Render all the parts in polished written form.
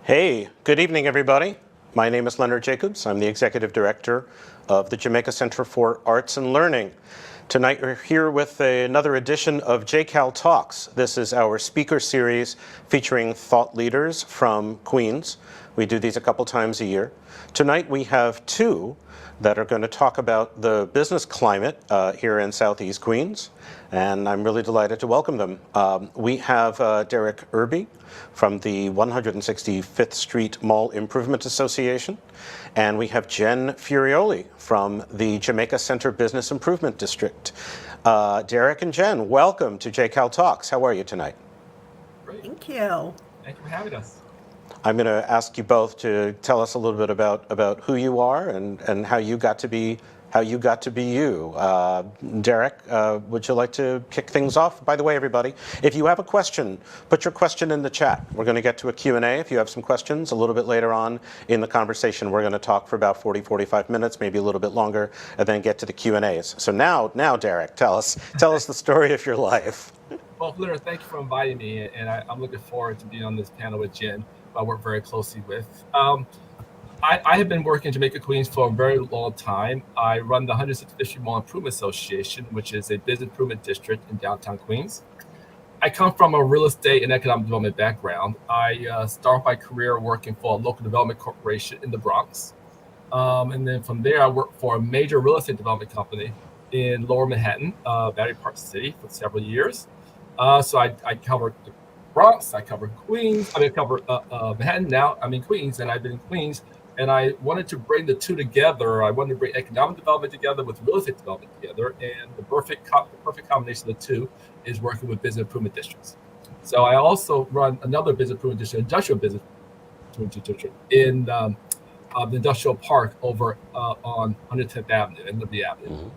Hey, good evening, everybody. My name is Leonard Jacobs. I'm the Executive Director of the Jamaica Center for Arts and Learning. Tonight we're here with another edition of JCAL Talks. This is our speaker series featuring thought leaders from Queens. We do these a couple times a year. Tonight we have two that are going to talk about the business climate here in Southeast Queens, and I'm really delighted to welcome them. We have Derek Irby from the 165th Street Mall Improvement Association, and we have Jenn Furioli from the Jamaica Center Business Improvement District. Derek and Jenn, welcome to JCAL Talks. How are you tonight? Great. Thank you. Thank you for having us. I'm going to ask you both to tell us a little bit about who you are and how you got to be you. Derek, would you like to kick things off? By the way, everybody, if you have a question, put your question in the chat. We're going to get to a Q&A if you have some questions a little bit later on in the conversation. We're going to talk for about 45 minutes, maybe a little bit longer, and then get to the Q&As. So now, Derek, tell us the story of your life. Well, Leonard, thank you for inviting me, and I'm looking forward to being on this panel with Jenn, who I work very closely with. I have been working in Jamaica, Queens for a very long time. I run the 165th Street Mall Improvement Association, which is a business improvement district in downtown Queens. I come from a real estate and economic development background. I started my career working for a local development corporation in the Bronx. And then from there, I worked for a major real estate development company in Lower Manhattan, Battery Park City, for several years. So I covered the Bronx, I covered Queens, I covered Manhattan. Now I'm in Queens, and I've been in Queens, and I wanted to bring the two together. I wanted to bring economic development together with real estate development together, and the perfect combination of the two is working with business improvement districts. So I also run another business improvement district, industrial business improvement district in the industrial park over on 110th Avenue and Liberty Avenue. Mm-hmm.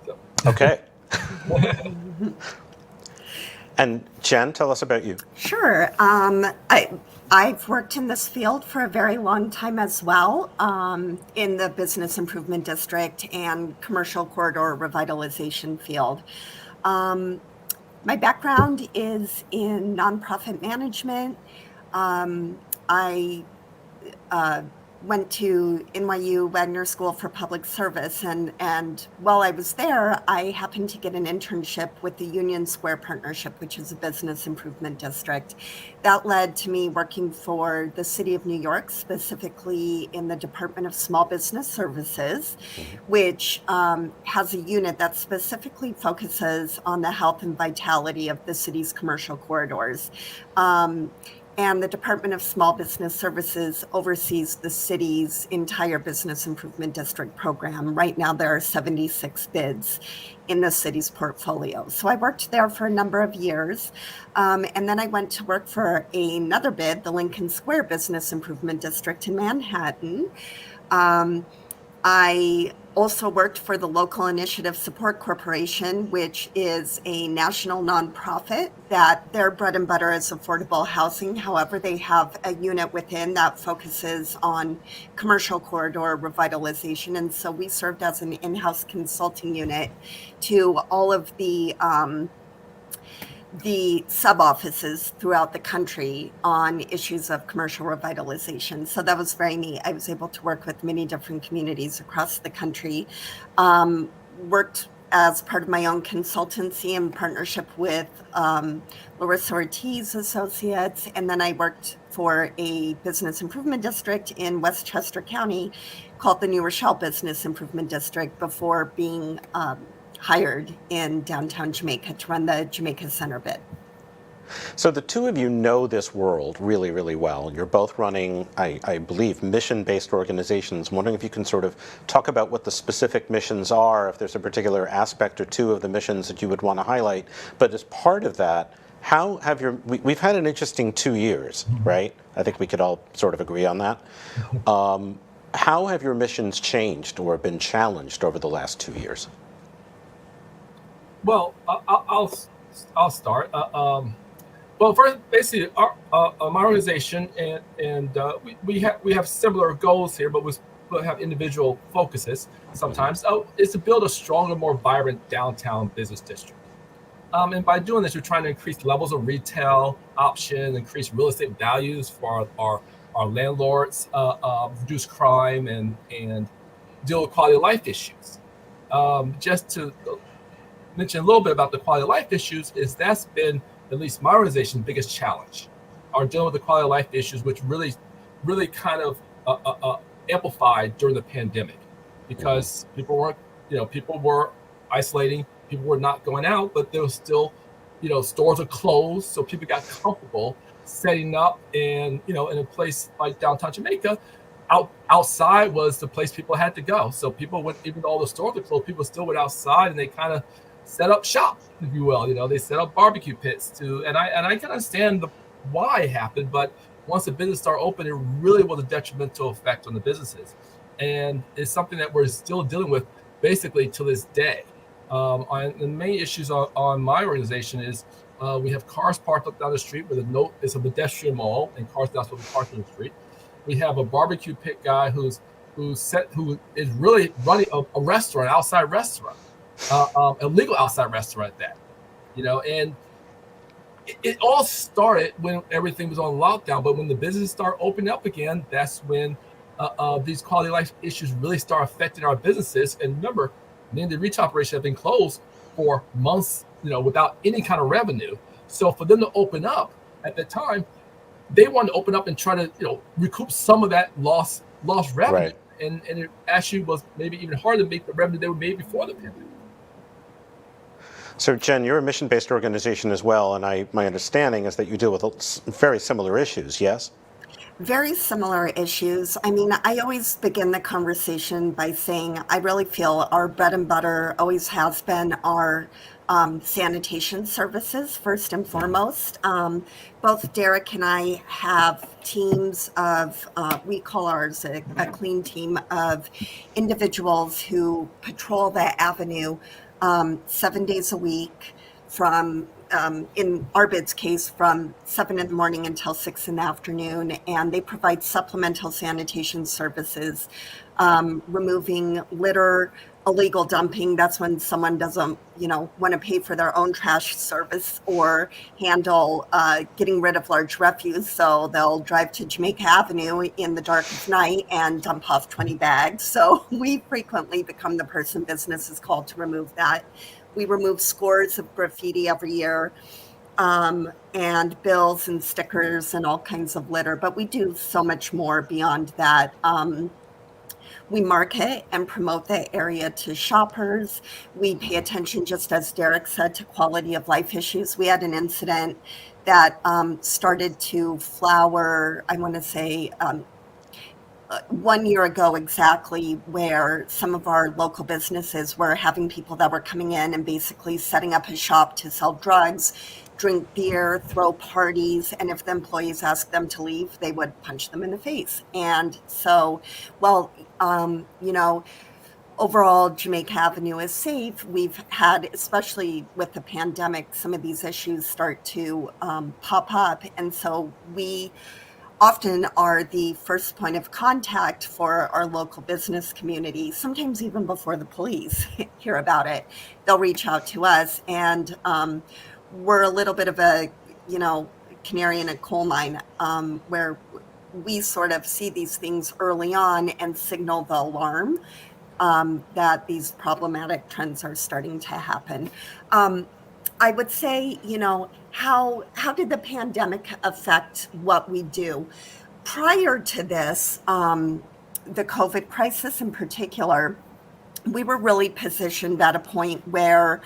So. Okay. And Jenn, tell us about you. Sure. I've worked in this field for a very long time as well, in the business improvement district and commercial corridor revitalization field. My background is in nonprofit management. I went to NYU Wagner School for Public Service, and while I was there, I happened to get an internship with the Union Square Partnership, which is a business improvement district. That led to me working for the City of New York, specifically in the Department of Small Business Services, which has a unit that specifically focuses on the health and vitality of the city's commercial corridors. And the Department of Small Business Services oversees the city's entire business improvement district program. Right now, there are 76 bids in the city's portfolio. So I worked there for a number of years. And then I went to work for another bid, the Lincoln Square Business Improvement District in Manhattan. I also worked for the Local Initiative Support Corporation, which is a national nonprofit that their bread and butter is affordable housing. However, they have a unit within that focuses on commercial corridor revitalization. And so we served as an in-house consulting unit to all of the sub-offices throughout the country on issues of commercial revitalization. So that was very neat. I was able to work with many different communities across the country. Worked as part of my own consultancy in partnership with Larissa Ortiz Associates. And then I worked for a business improvement district in Westchester County called the New Rochelle Business Improvement District before being hired in downtown Jamaica to run the Jamaica Center bid. So the two of you know this world really, really well. You're both running, I believe, mission-based organizations. I'm wondering if you can sort of talk about what the specific missions are, if there's a particular aspect or two of the missions that you would want to highlight. But as part of that, how have we've had an interesting 2 years, right? I think we could all sort of agree on that. How have your missions changed or been challenged over the last 2 years? Well, I'll start. Well, first, basically, my organization and we have similar goals here, but we have individual focuses sometimes. Is to build a stronger, more vibrant downtown business district. And by doing this, we're trying to increase levels of retail option, increase real estate values for our landlords, reduce crime, and deal with quality of life issues. Just to mention a little bit about the quality of life issues, is that's been at least my organization's biggest challenge, are dealing with the quality of life issues, which really kind of amplified during the pandemic, because people were isolating, people were not going out, but there was still, stores are closed, so people got comfortable setting up, and in a place like downtown Jamaica, outside was the place people had to go. So people went, even though all the stores were closed, people still went outside and they kind of set up shop, if you will. They set up barbecue pits and I can understand why it happened, but once the business started open, it really was a detrimental effect on the businesses, and it's something that we're still dealing with basically to this day. The main issues on my organization is we have cars parked up down the street with a note. It's a pedestrian mall, and cars not supposed to be parked on the street. We have a barbecue pit guy who is really running a restaurant, outside restaurant, a legal outside restaurant at that, and it all started when everything was on lockdown. But when the businesses start opening up again, that's when these quality of life issues really start affecting our businesses. And remember, many of the retail operations have been closed for months, without any kind of revenue. So for them to open up at that time, they wanted to open up and try to, recoup some of that lost revenue. Right. And it actually was maybe even harder to make the revenue they were made before the pandemic. So, Jenn, you're a mission-based organization as well, and my understanding is that you deal with very similar issues, yes? Very similar issues. I mean, I always begin the conversation by saying I really feel our bread and butter always has been our sanitation services, first and foremost. Both Derek and I have teams of, we call ours a clean team of individuals who patrol that avenue 7 days a week from, in our BID's case, from 7 in the morning until 6 in the afternoon. And they provide supplemental sanitation services, removing litter, illegal dumping. That's when someone doesn't, want to pay for their own trash service or handle getting rid of large refuse. So they'll drive to Jamaica Avenue in the dark of night and dump off 20 bags. So we frequently become the person business is called to remove that. We remove scores of graffiti every year, and bills and stickers and all kinds of litter. But we do so much more beyond that. We market and promote the area to shoppers. We pay attention, just as Derek said, to quality of life issues. We had an incident that started to flower, I want to say, 1 year ago exactly, where some of our local businesses were having people that were coming in and basically setting up a shop to sell drugs, drink beer, throw parties, and if the employees asked them to leave, they would punch them in the face. And so, overall, Jamaica Avenue is safe. We've had, especially with the pandemic, some of these issues start to pop up. And so we often are the first point of contact for our local business community, sometimes even before the police hear about it. They'll reach out to us, and we're a little bit of a, canary in a coal mine, where we sort of see these things early on and signal the alarm that these problematic trends are starting to happen. I would say, how did the pandemic affect what we do? Prior to this, the COVID crisis in particular, we were really positioned at a point where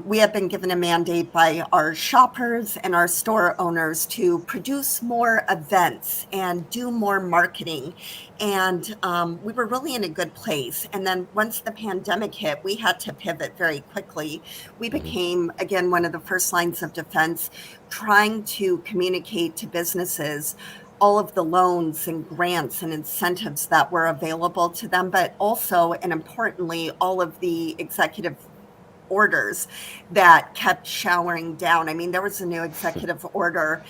we had been given a mandate by our shoppers and our store owners to produce more events and do more marketing. And we were really in a good place. And then once the pandemic hit, we had to pivot very quickly. We became, again, one of the first lines of defense, trying to communicate to businesses all of the loans and grants and incentives that were available to them, but also, and importantly, all of the executive orders that kept showering down. I mean, there was a new executive order,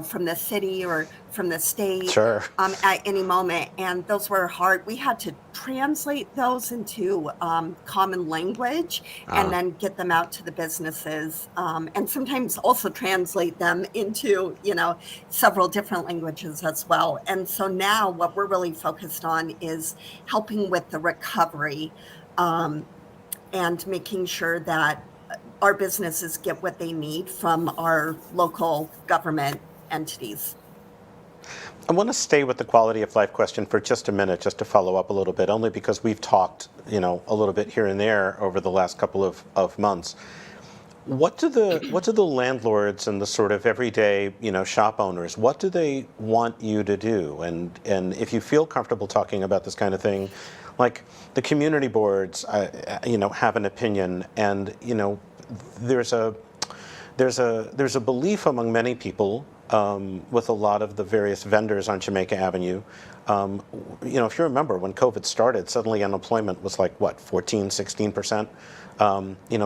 from the city or from the state Sure. at any moment. And those were hard. We had to translate those into common language and then get them out to the businesses. And sometimes also translate them into, several different languages as well. And so now what we're really focused on is helping with the recovery and making sure that our businesses get what they need from our local government entities. I want to stay with the quality of life question for just a minute, just to follow up a little bit, only because we've talked, a little bit here and there over the last couple of months. What do the landlords and the sort of everyday, shop owners, what do they want you to do? And if you feel comfortable talking about this kind of thing, like the community boards, have an opinion, and there's a belief among many people with a lot of the various vendors on Jamaica Avenue. If you remember when COVID started, suddenly unemployment was like, 14, 16%.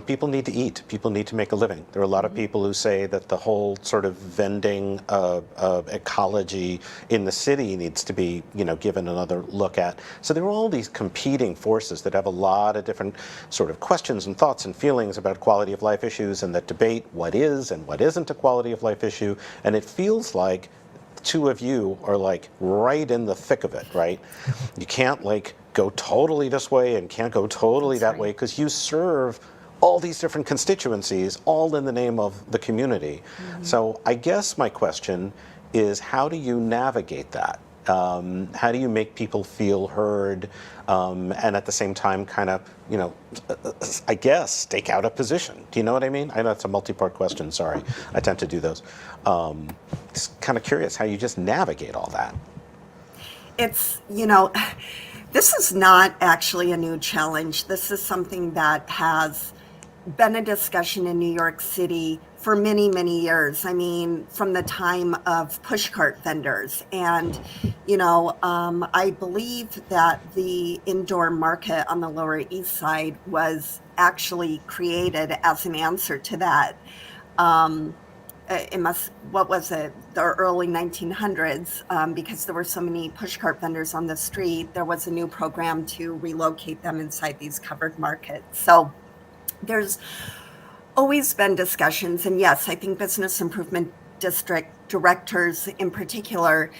People need to eat. People need to make a living. There are a lot of people who say that the whole sort of vending ecology in the city needs to be, given another look at. So there are all these competing forces that have a lot of different sort of questions and thoughts and feelings about quality of life issues, and that debate what is and what isn't a quality of life issue. And it feels like the two of you are like right in the thick of it, right? You can't go totally this way and can't go totally that way, because you serve all these different constituencies, all in the name of the community. So I guess my question is, how do you navigate that? How do you make people feel heard, and at the same time kind of, I guess, stake out a position? Do you know what I mean? I know it's a multi-part question, sorry. I tend to do those. Just kind of curious how you just navigate all that. It's, this is not actually a new challenge. This is something that has been a discussion in New York City for many, many years. I mean, from the time of pushcart vendors. And, I believe that the indoor market on the Lower East Side was actually created as an answer to that. The early 1900s, because there were so many pushcart vendors on the street, there was a new program to relocate them inside these covered markets. So there's always been discussions, and yes, I think business improvement district directors in particular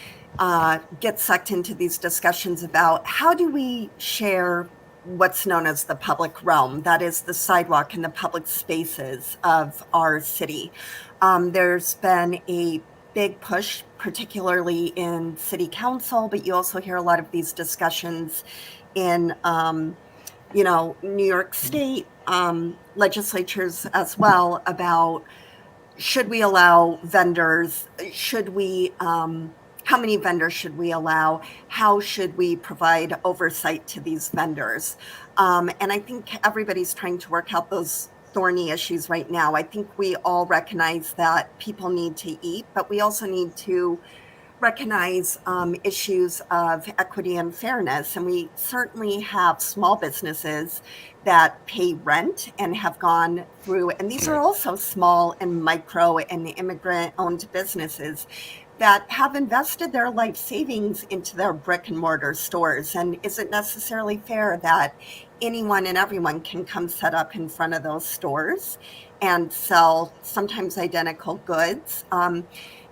get sucked into these discussions about how do we share what's known as the public realm, that is the sidewalk and the public spaces of our city. There's been a big push, particularly in city council, but you also hear a lot of these discussions in, New York State legislatures as well about should we allow vendors, how many vendors should we allow? How should we provide oversight to these vendors? And I think everybody's trying to work out those thorny issues right now. I think we all recognize that people need to eat, but we also need to recognize issues of equity and fairness. And we certainly have small businesses that pay rent and have gone through, and these are also small and micro and immigrant-owned businesses that have invested their life savings into their brick and mortar stores. And is it necessarily fair that anyone and everyone can come set up in front of those stores and sell sometimes identical goods?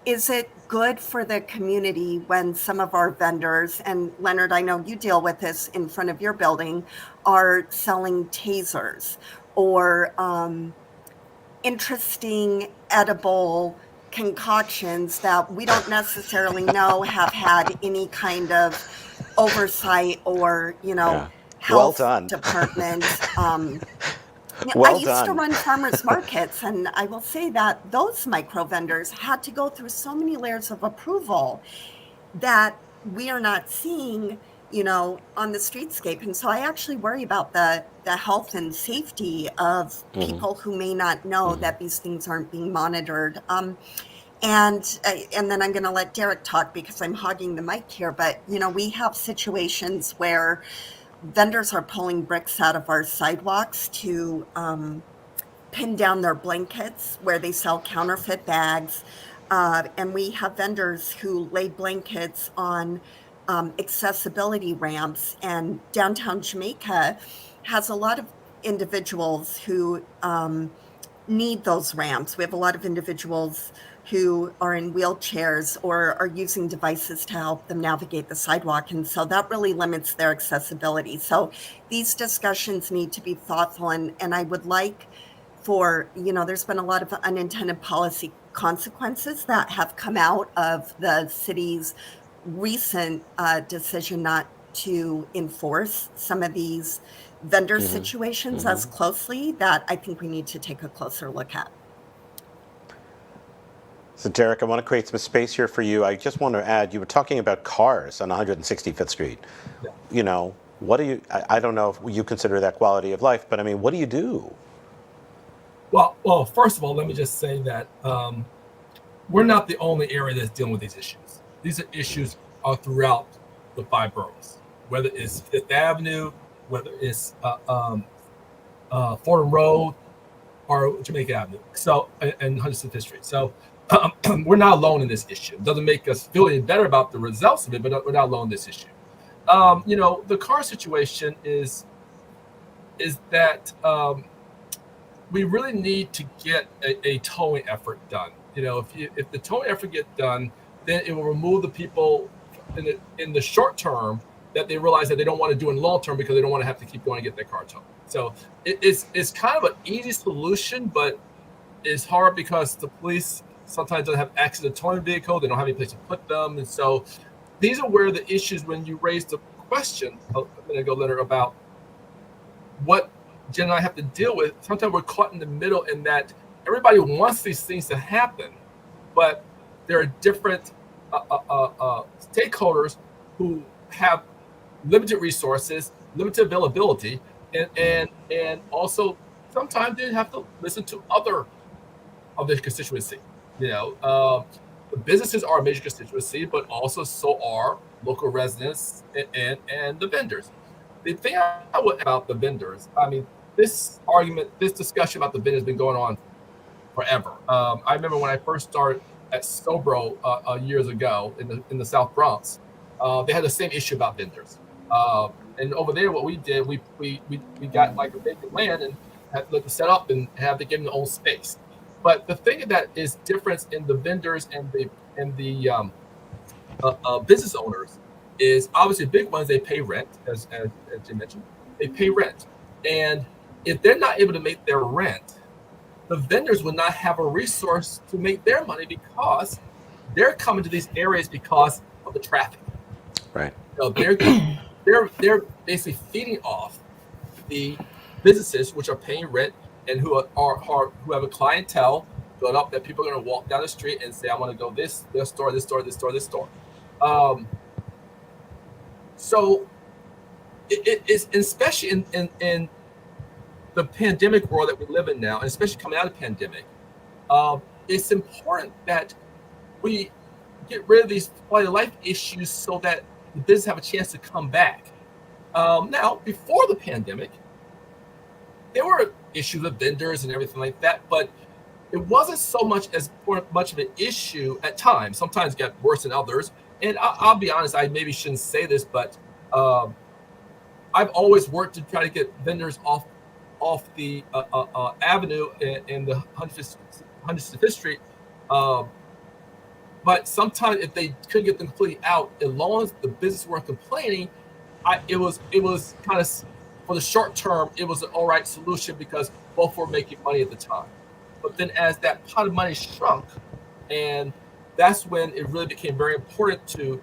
Is it good for the community when some of our vendors, and Leonard, I know you deal with this in front of your building, are selling tasers or interesting edible concoctions that we don't necessarily know have had any kind of oversight or, health department. I used to run farmers markets, and I will say that those micro vendors had to go through so many layers of approval that we are not seeing, on the streetscape. And so I actually worry about the health and safety of people who may not know that these things aren't being monitored. And then I'm going to let Derek talk because I'm hogging the mic here. But, we have situations where vendors are pulling bricks out of our sidewalks to pin down their blankets where they sell counterfeit bags. And we have vendors who lay blankets on accessibility ramps. And downtown Jamaica has a lot of individuals who need those ramps. We have a lot of individuals who are in wheelchairs or are using devices to help them navigate the sidewalk. And so that really limits their accessibility. So these discussions need to be thoughtful. And I would like for, there's been a lot of unintended policy consequences that have come out of the city's recent decision not to enforce some of these vendor situations as closely, that I think we need to take a closer look at. So Derek, I want to create some space here for you. I just want to add, you were talking about cars on 165th Street. Yeah. What do you, I don't know if you consider that quality of life, but I mean, what do you do? Well, first of all, let me just say that we're not the only area that's dealing with these issues. These issues are throughout the 5 boroughs, whether it's Fifth Avenue, whether it's Fordham Road or Jamaica Avenue, so and 165th Street. So we're not alone in this issue. It doesn't make us feel any better about the results of it, but we're not alone in this issue. The car situation is that we really need to get a towing effort done. If the towing effort gets done, then it will remove the people in the short term that they realize that they don't want to do in long term because they don't want to have to keep going to get their car towed. So it's kind of an easy solution, but it's hard because the police sometimes don't have access to towing vehicle. They don't have any place to put them. And so these are where the issues, when you raised the question a minute ago, Leonard, about what Jen and I have to deal with. Sometimes we're caught in the middle in that everybody wants these things to happen, but there are different stakeholders who have limited resources, limited availability, and also sometimes they have to listen to other of the constituency. The businesses are a major constituency, but also so are local residents and the vendors. The thing I would about the vendors, I mean, this discussion about the vendors has been going on forever. I remember when I first started at Sobro years ago in the South Bronx, they had the same issue about vendors. And over there, what we did, we got like a vacant land and had to set up and have to give them their own space. But the thing that is difference in the vendors and the business owners is obviously big ones. They pay rent, as Jim mentioned. They pay rent, and if they're not able to make their rent, the vendors will not have a resource to make their money because they're coming to these areas because of the traffic. Right. They're basically feeding off the businesses which are paying rent and who have a clientele built up that people are going to walk down the street and say, I want to go this store. So it is, especially in the pandemic world that we live in now, and especially coming out of the pandemic, it's important that we get rid of these quality of life issues so that the business have a chance to come back. Now, before the pandemic, there were issues with vendors and everything like that, but it wasn't so much of an issue at times. Sometimes it got worse than others. And I'll be honest, I maybe shouldn't say this, but I've always worked to try to get vendors off the avenue in the 165th Street. But sometimes if they couldn't get them completely out, as long as the business weren't complaining, it was kind of, for the short term, it was an all right solution because both were making money at the time. But then as that pot of money shrunk, and that's when it really became very important to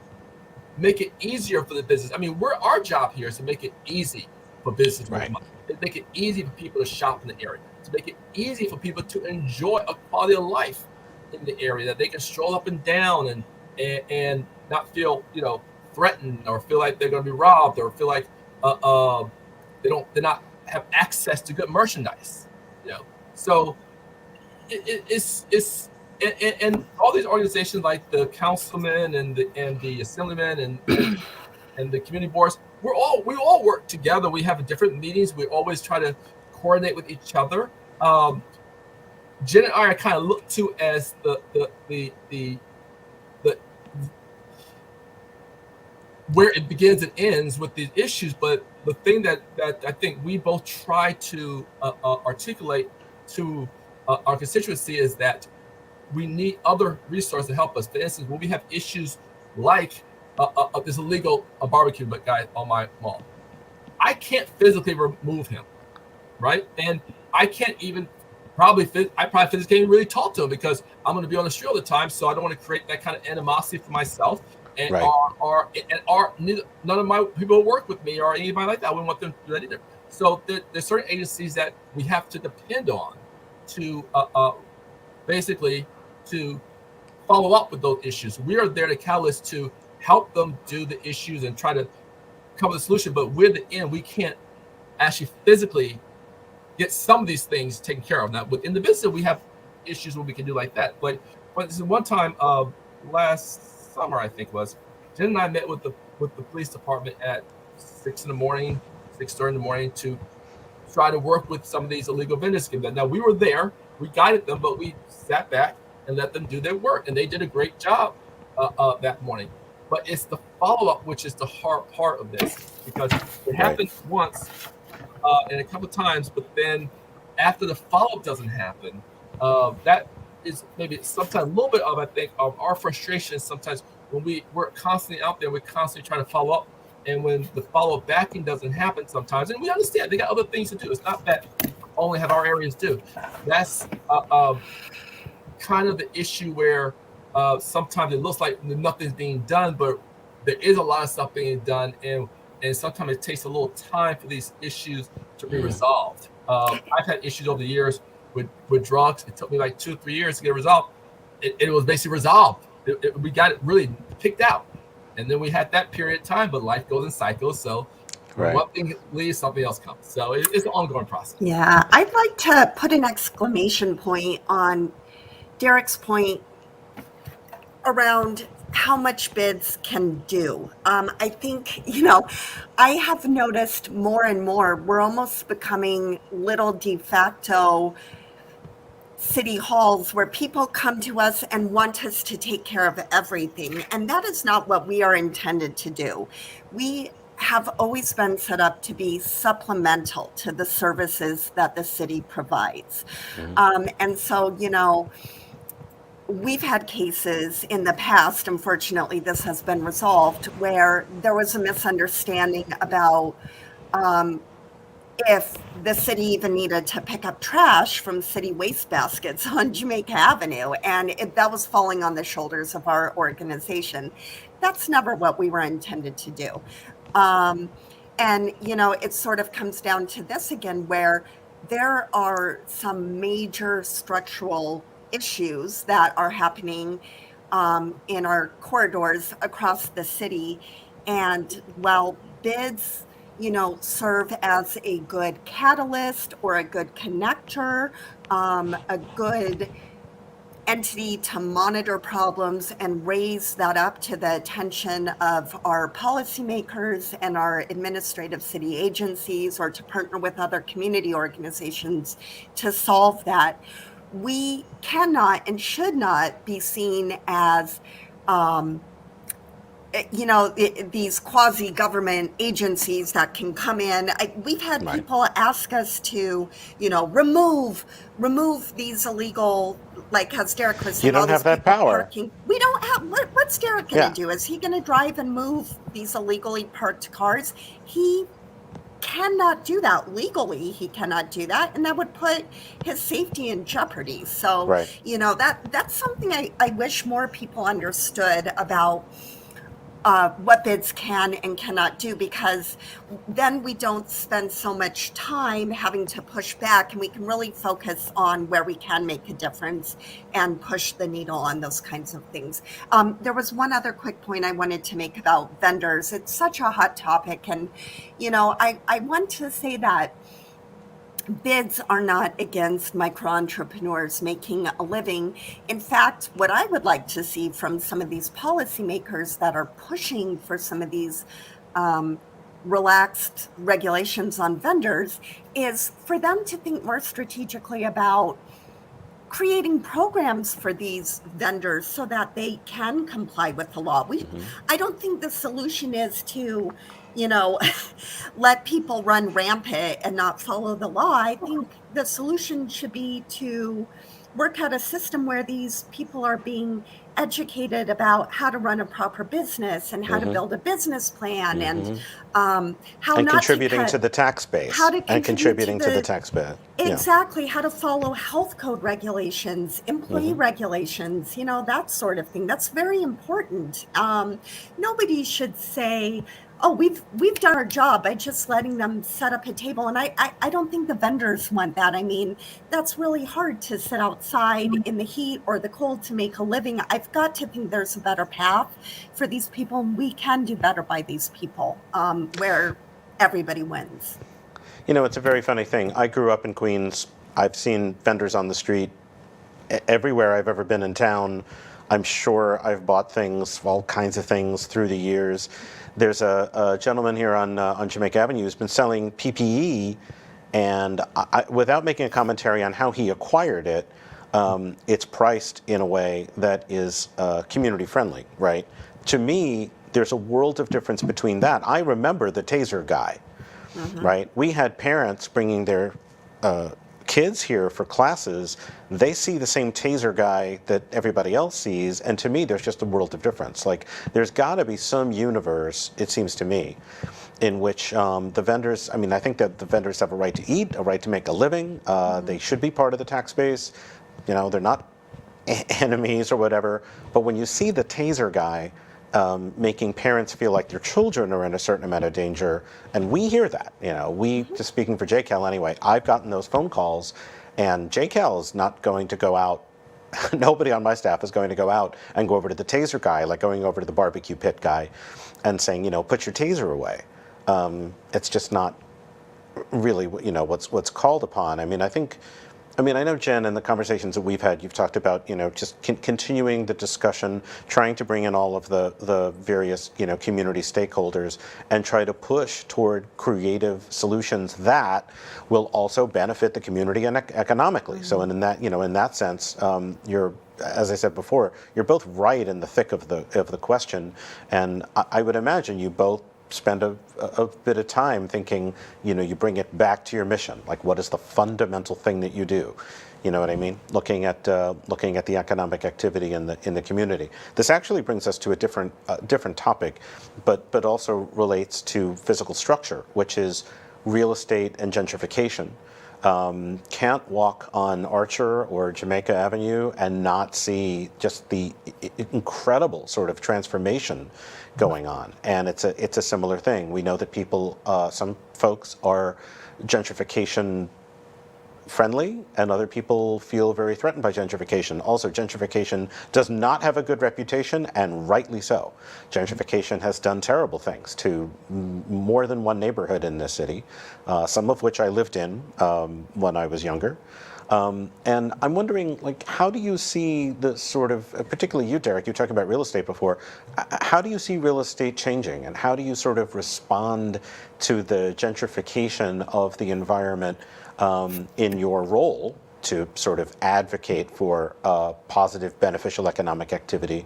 make it easier for the business. I mean, our job here is to make it easy for business to make money, to make it easy for people to shop in the area, to make it easy for people to enjoy a quality of life in the area, that they can stroll up and down and not feel threatened or feel like they're going to be robbed or feel like they not have access to good merchandise. So it's and all these organizations like the councilmen and the assemblymen and the community boards, we all work together. We have different meetings. We always try to coordinate with each other. Jen and I kind of looked to as the where it begins and ends with these issues. But the thing that I think we both try to articulate to our constituency is that we need other resources to help us. For instance, when we have issues like this illegal barbecue guy on my mall, I can't physically remove him, right? And I can't even I probably physically can't even really talk to him because I'm going to be on the street all the time. So I don't want to create that kind of animosity for myself. And none of my people who work with me or anybody like that, I wouldn't want them to do that either. So there's certain agencies that we have to depend on to basically to follow up with those issues. We are there to catalyst to help them do the issues and try to come up with a solution. But we're the end. We can't actually physically get some of these things taken care of. Now, within the business, we have issues where we can do like that. But this is one time last summer, I think it was, Jen and I met with the police department at 6:30 in the morning to try to work with some of these illegal vendors. Now, we were there, we guided them, but we sat back and let them do their work, and they did a great job that morning. But it's the follow-up which is the hard part of this, because it happened once and a couple of times, but then after the follow-up doesn't happen, that is maybe sometimes a little bit of, I think, of our frustration sometimes when we're constantly out there, we're constantly trying to follow up, and when the follow-up backing doesn't happen sometimes, and we understand they got other things to do. It's not that only have our areas do. That's kind of the issue where sometimes it looks like nothing's being done, but there is a lot of stuff being done, and sometimes it takes a little time for these issues to be resolved. I've had issues over the years with drugs. It took me like 2 or 3 years to get it resolved. It was basically resolved. We got it really picked out, and then we had that period of time. But life goes in cycles, so one thing leaves, something else comes. So it's an ongoing process. Yeah, I'd like to put an exclamation point on Derek's point around how much BIDs can do. I think, I have noticed more and more, we're almost becoming little de facto city halls where people come to us and want us to take care of everything. And that is not what we are intended to do. We have always been set up to be supplemental to the services that the city provides. And so, we've had cases in the past, unfortunately, this has been resolved, where there was a misunderstanding about if the city even needed to pick up trash from city waste baskets on Jamaica Avenue, and that was falling on the shoulders of our organization. That's never what we were intended to do. And, it sort of comes down to this again, where there are some major structural issues that are happening in our corridors across the city. And while BIDs, serve as a good catalyst or a good connector, a good entity to monitor problems and raise that up to the attention of our policymakers and our administrative city agencies, or to partner with other community organizations to solve that, we cannot and should not be seen as these quasi-government agencies that can come in. We've had people ask us to, remove these illegal, like as Derek was saying, you don't have that power. Parking. We don't have, what's Derek going to do? Is he going to drive and move these illegally parked cars? He cannot do that legally. He cannot do that, and that would put his safety in jeopardy. So, that's something I wish more people understood about what BIDs can and cannot do, because then we don't spend so much time having to push back, and we can really focus on where we can make a difference and push the needle on those kinds of things. There was one other quick point I wanted to make about vendors. It's such a hot topic, and I want to say that BIDs are not against micro entrepreneurs making a living. In fact, what I would like to see from some of these policymakers that are pushing for some of these relaxed regulations on vendors is for them to think more strategically about creating programs for these vendors so that they can comply with the law. I don't think the solution is to, let people run rampant and not follow the law. I think the solution should be to work out a system where these people are being educated about how to run a proper business and how to build a business plan and how and not contributing to the tax base. how to And contributing to the the tax base. exactly how to follow health code regulations, employee regulations, that sort of thing. That's very important. Nobody should say, oh, we've done our job by just letting them set up a table. And I don't think the vendors want that. I mean, that's really hard to sit outside in the heat or the cold to make a living. I've got to think there's a better path for these people. And we can do better by these people, where everybody wins. It's a very funny thing. I grew up in Queens. I've seen vendors on the street everywhere I've ever been in town. I'm sure I've bought things, all kinds of things through the years. There's a gentleman here on Jamaica Avenue who's been selling PPE, and without making a commentary on how he acquired it, it's priced in a way that is community friendly, right? To me, there's a world of difference between that. I remember the taser guy, right? We had parents bringing their kids here for classes. They see the same taser guy that everybody else sees, and to me, there's just a world of difference. Like, there's got to be some universe, it seems to me, in which the vendors, I think that the vendors have a right to eat, a right to make a living. They should be part of the tax base. They're not enemies or whatever. But when you see the taser guy making parents feel like their children are in a certain amount of danger, and we hear that. Just speaking for JCAL anyway, I've gotten those phone calls, and JCAL is not going to go out. Nobody on my staff is going to go out and go over to the taser guy, like going over to the barbecue pit guy and saying, put your taser away. It's just not really, what's called upon. I know, Jen, in the conversations that we've had, you've talked about, just continuing the discussion, trying to bring in all of the various, community stakeholders and try to push toward creative solutions that will also benefit the community and economically. So, and in that sense, you're, as I said before, you're both right in the thick of the question, and I would imagine you both spend a bit of time thinking, you bring it back to your mission. Like, what is the fundamental thing that you do? You know what I mean? Looking at the economic activity in the community. This actually brings us to a different topic, but also relates to physical structure, which is real estate and gentrification. Can't walk on Archer or Jamaica Avenue and not see just the incredible sort of transformation going on. And it's a similar thing. We know that people, some folks are gentrification friendly, and other people feel very threatened by gentrification. Also, gentrification does not have a good reputation, and rightly so. Gentrification has done terrible things to more than one neighborhood in this city, some of which I lived in when I was younger. And I'm wondering, how do you see the sort of, particularly you, Derek, you talked about real estate before, how do you see real estate changing, and how do you sort of respond to the gentrification of the environment in your role to sort of advocate for positive, beneficial economic activity,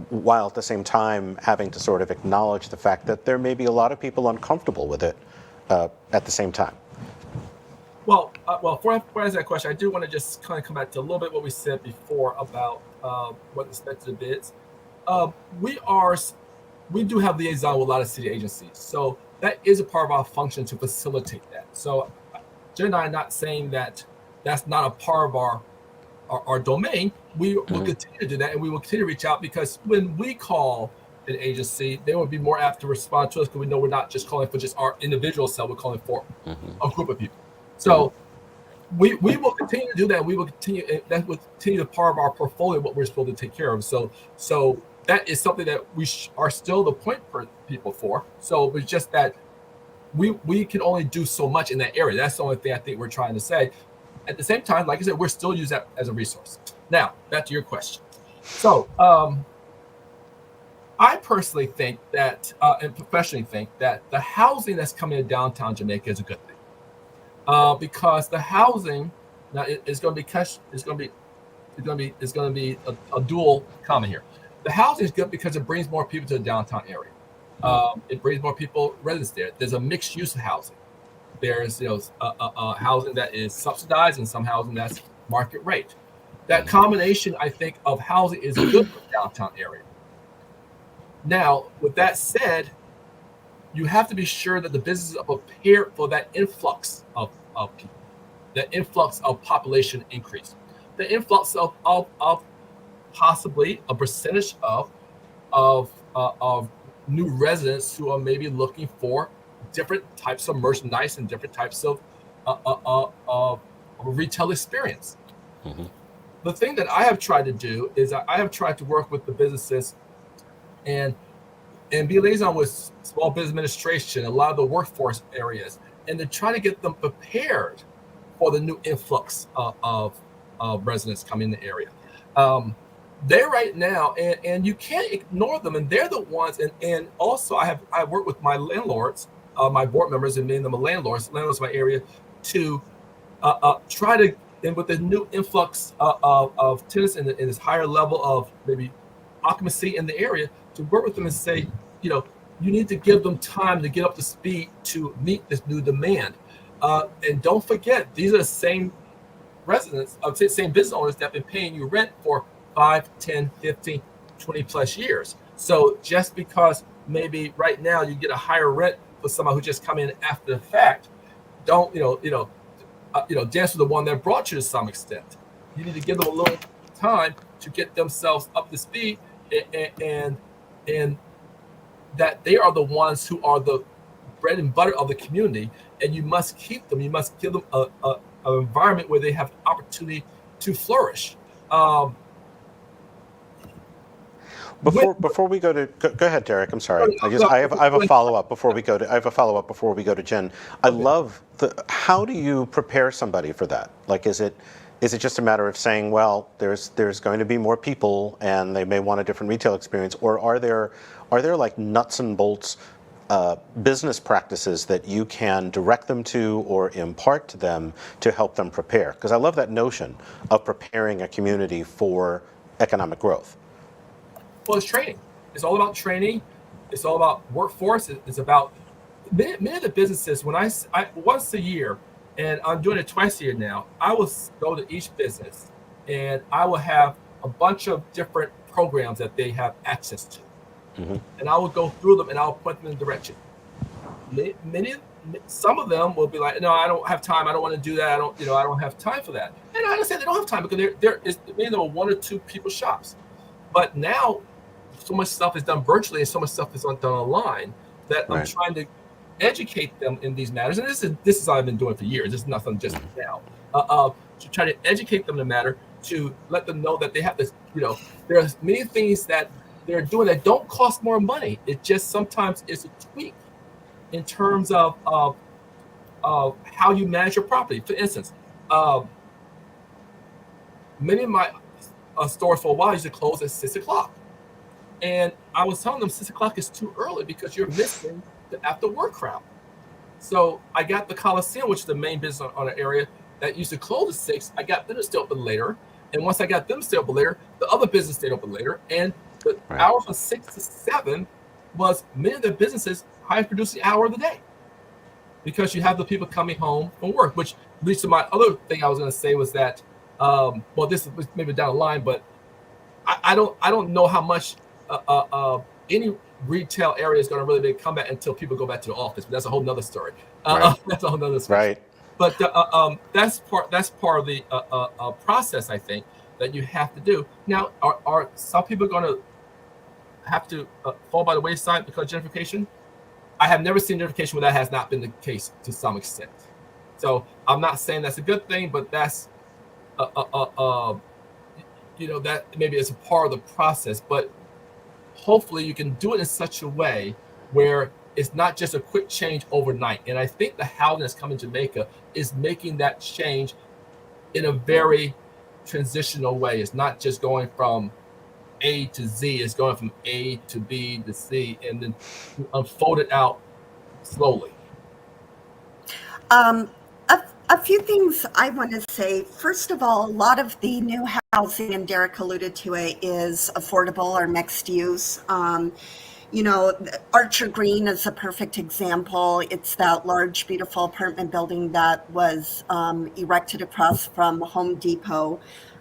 while at the same time having to sort of acknowledge the fact that there may be a lot of people uncomfortable with it at the same time? Well, for answer that question, I do want to just kind of come back to a little bit what we said before about what respect to the bids. We do have liaison with a lot of city agencies, so that is a part of our function to facilitate that. So Jen and I are not saying that that's not a part of our domain. We will continue to do that, and we will continue to reach out, because when we call an agency, they will be more apt to respond to us, because we know we're not just calling for just our individual self, we're calling for a group of people. So we will continue to do that. We will continue, that will continue to part of our portfolio, what we're supposed to take care of. So that is something that we are still the point for people for. So it's just that we can only do so much in that area. That's the only thing I think we're trying to say. At the same time, like I said, we're still using that as a resource. Now, back to your question. So I personally think that, and professionally think that the housing that's coming to downtown Jamaica is a good thing. Because the housing now is going to be is going to be a dual comment here. The housing is good because it brings more people to the downtown area. It brings more people residents there. There's a mixed use of housing. There's housing that is subsidized and some housing that's market rate. That combination, I think, of housing is good for the downtown area. Now, with that said, you have to be sure that the businesses are prepared for that influx of people, that influx of population increase, the influx of possibly a percentage of new residents who are maybe looking for different types of merchandise and different types of retail experience. Mm-hmm. The thing that I have tried to do is I have tried to work with the businesses and be liaison with small business administration, a lot of the workforce areas, and to try to get them prepared for the new influx of residents coming in the area. They're right now, and you can't ignore them, and they're the ones. And also, I work with my landlords, my board members, and many of them are landlords in my area, to try to, and with the new influx of tenants and this higher level of maybe occupancy in the area, to work with them and say, you need to give them time to get up to speed to meet this new demand. And don't forget, these are the same residents, same business owners that have been paying you rent for 5, 10, 15, 20 plus years. So just because maybe right now you get a higher rent for somebody who just come in after the fact, don't, dance with the one that brought you to some extent. You need to give them a little time to get themselves up to speed and that they are the ones who are the bread and butter of the community, and you must keep them. You must give them an environment where they have opportunity to flourish. Before we go ahead, Derek. I'm sorry. I have a follow up before we go to Jen. I love how do you prepare somebody for that? Like, is it just a matter of saying, well, there's going to be more people and they may want a different retail experience, or are there like nuts and bolts business practices that you can direct them to or impart to them to help them prepare? Because I love that notion of preparing a community for economic growth. Well, it's training. It's all about training. It's all about workforce. It's about many of the businesses. When I once a year, and I'm doing it twice a year now, I will go to each business and I will have a bunch of different programs that they have access to. Mm-hmm. And I will go through them and I'll point them in the direction. Some of them will be like, no, I don't have time. I don't want to do that. I don't have time for that. And I understand they don't have time because many of them are 1 or 2 people shops. But now so much stuff is done virtually and so much stuff is done online that right. I'm trying to educate them in these matters. And this is what I've been doing for years. This is nothing just now. To try to educate them in the matter, to let them know that they have this, there's many things that they're doing that don't cost more money. It just sometimes is a tweak in terms of how you manage your property. For instance, many of my stores for a while used to close at 6 o'clock. And I was telling them 6 o'clock is too early because you're missing the after work crowd. So I got the Coliseum, which is the main business on an area that used to close at 6. I got them to stay open later. And once I got them to stay open later, the other business stayed open later. And the right. hour from 6 to 7 was many of the businesses' highest producing hour of the day. Because you have the people coming home from work, which leads to my other thing I was going to say was that, this is maybe down the line, but I don't know how much any retail area is going to really make a comeback until people go back to the office. But that's a whole nother story. Right. That's a whole nother story. Right. But that's part of the process, I think, that you have to do. Now, are some people going to have to fall by the wayside because of gentrification? I have never seen gentrification where that has not been the case to some extent. So I'm not saying that's a good thing, but that's that maybe it's a part of the process. But hopefully you can do it in such a way where it's not just a quick change overnight. And I think the housing that's coming to Jamaica is making that change in a very transitional way. It's not just going from A to Z. It's going from A to B to C and then unfold it out slowly. A few things I want to say. First of all, a lot of the new housing, and Derek alluded to it, is affordable or mixed use. Archer Green is a perfect example. It's that large, beautiful apartment building that was erected across from Home Depot.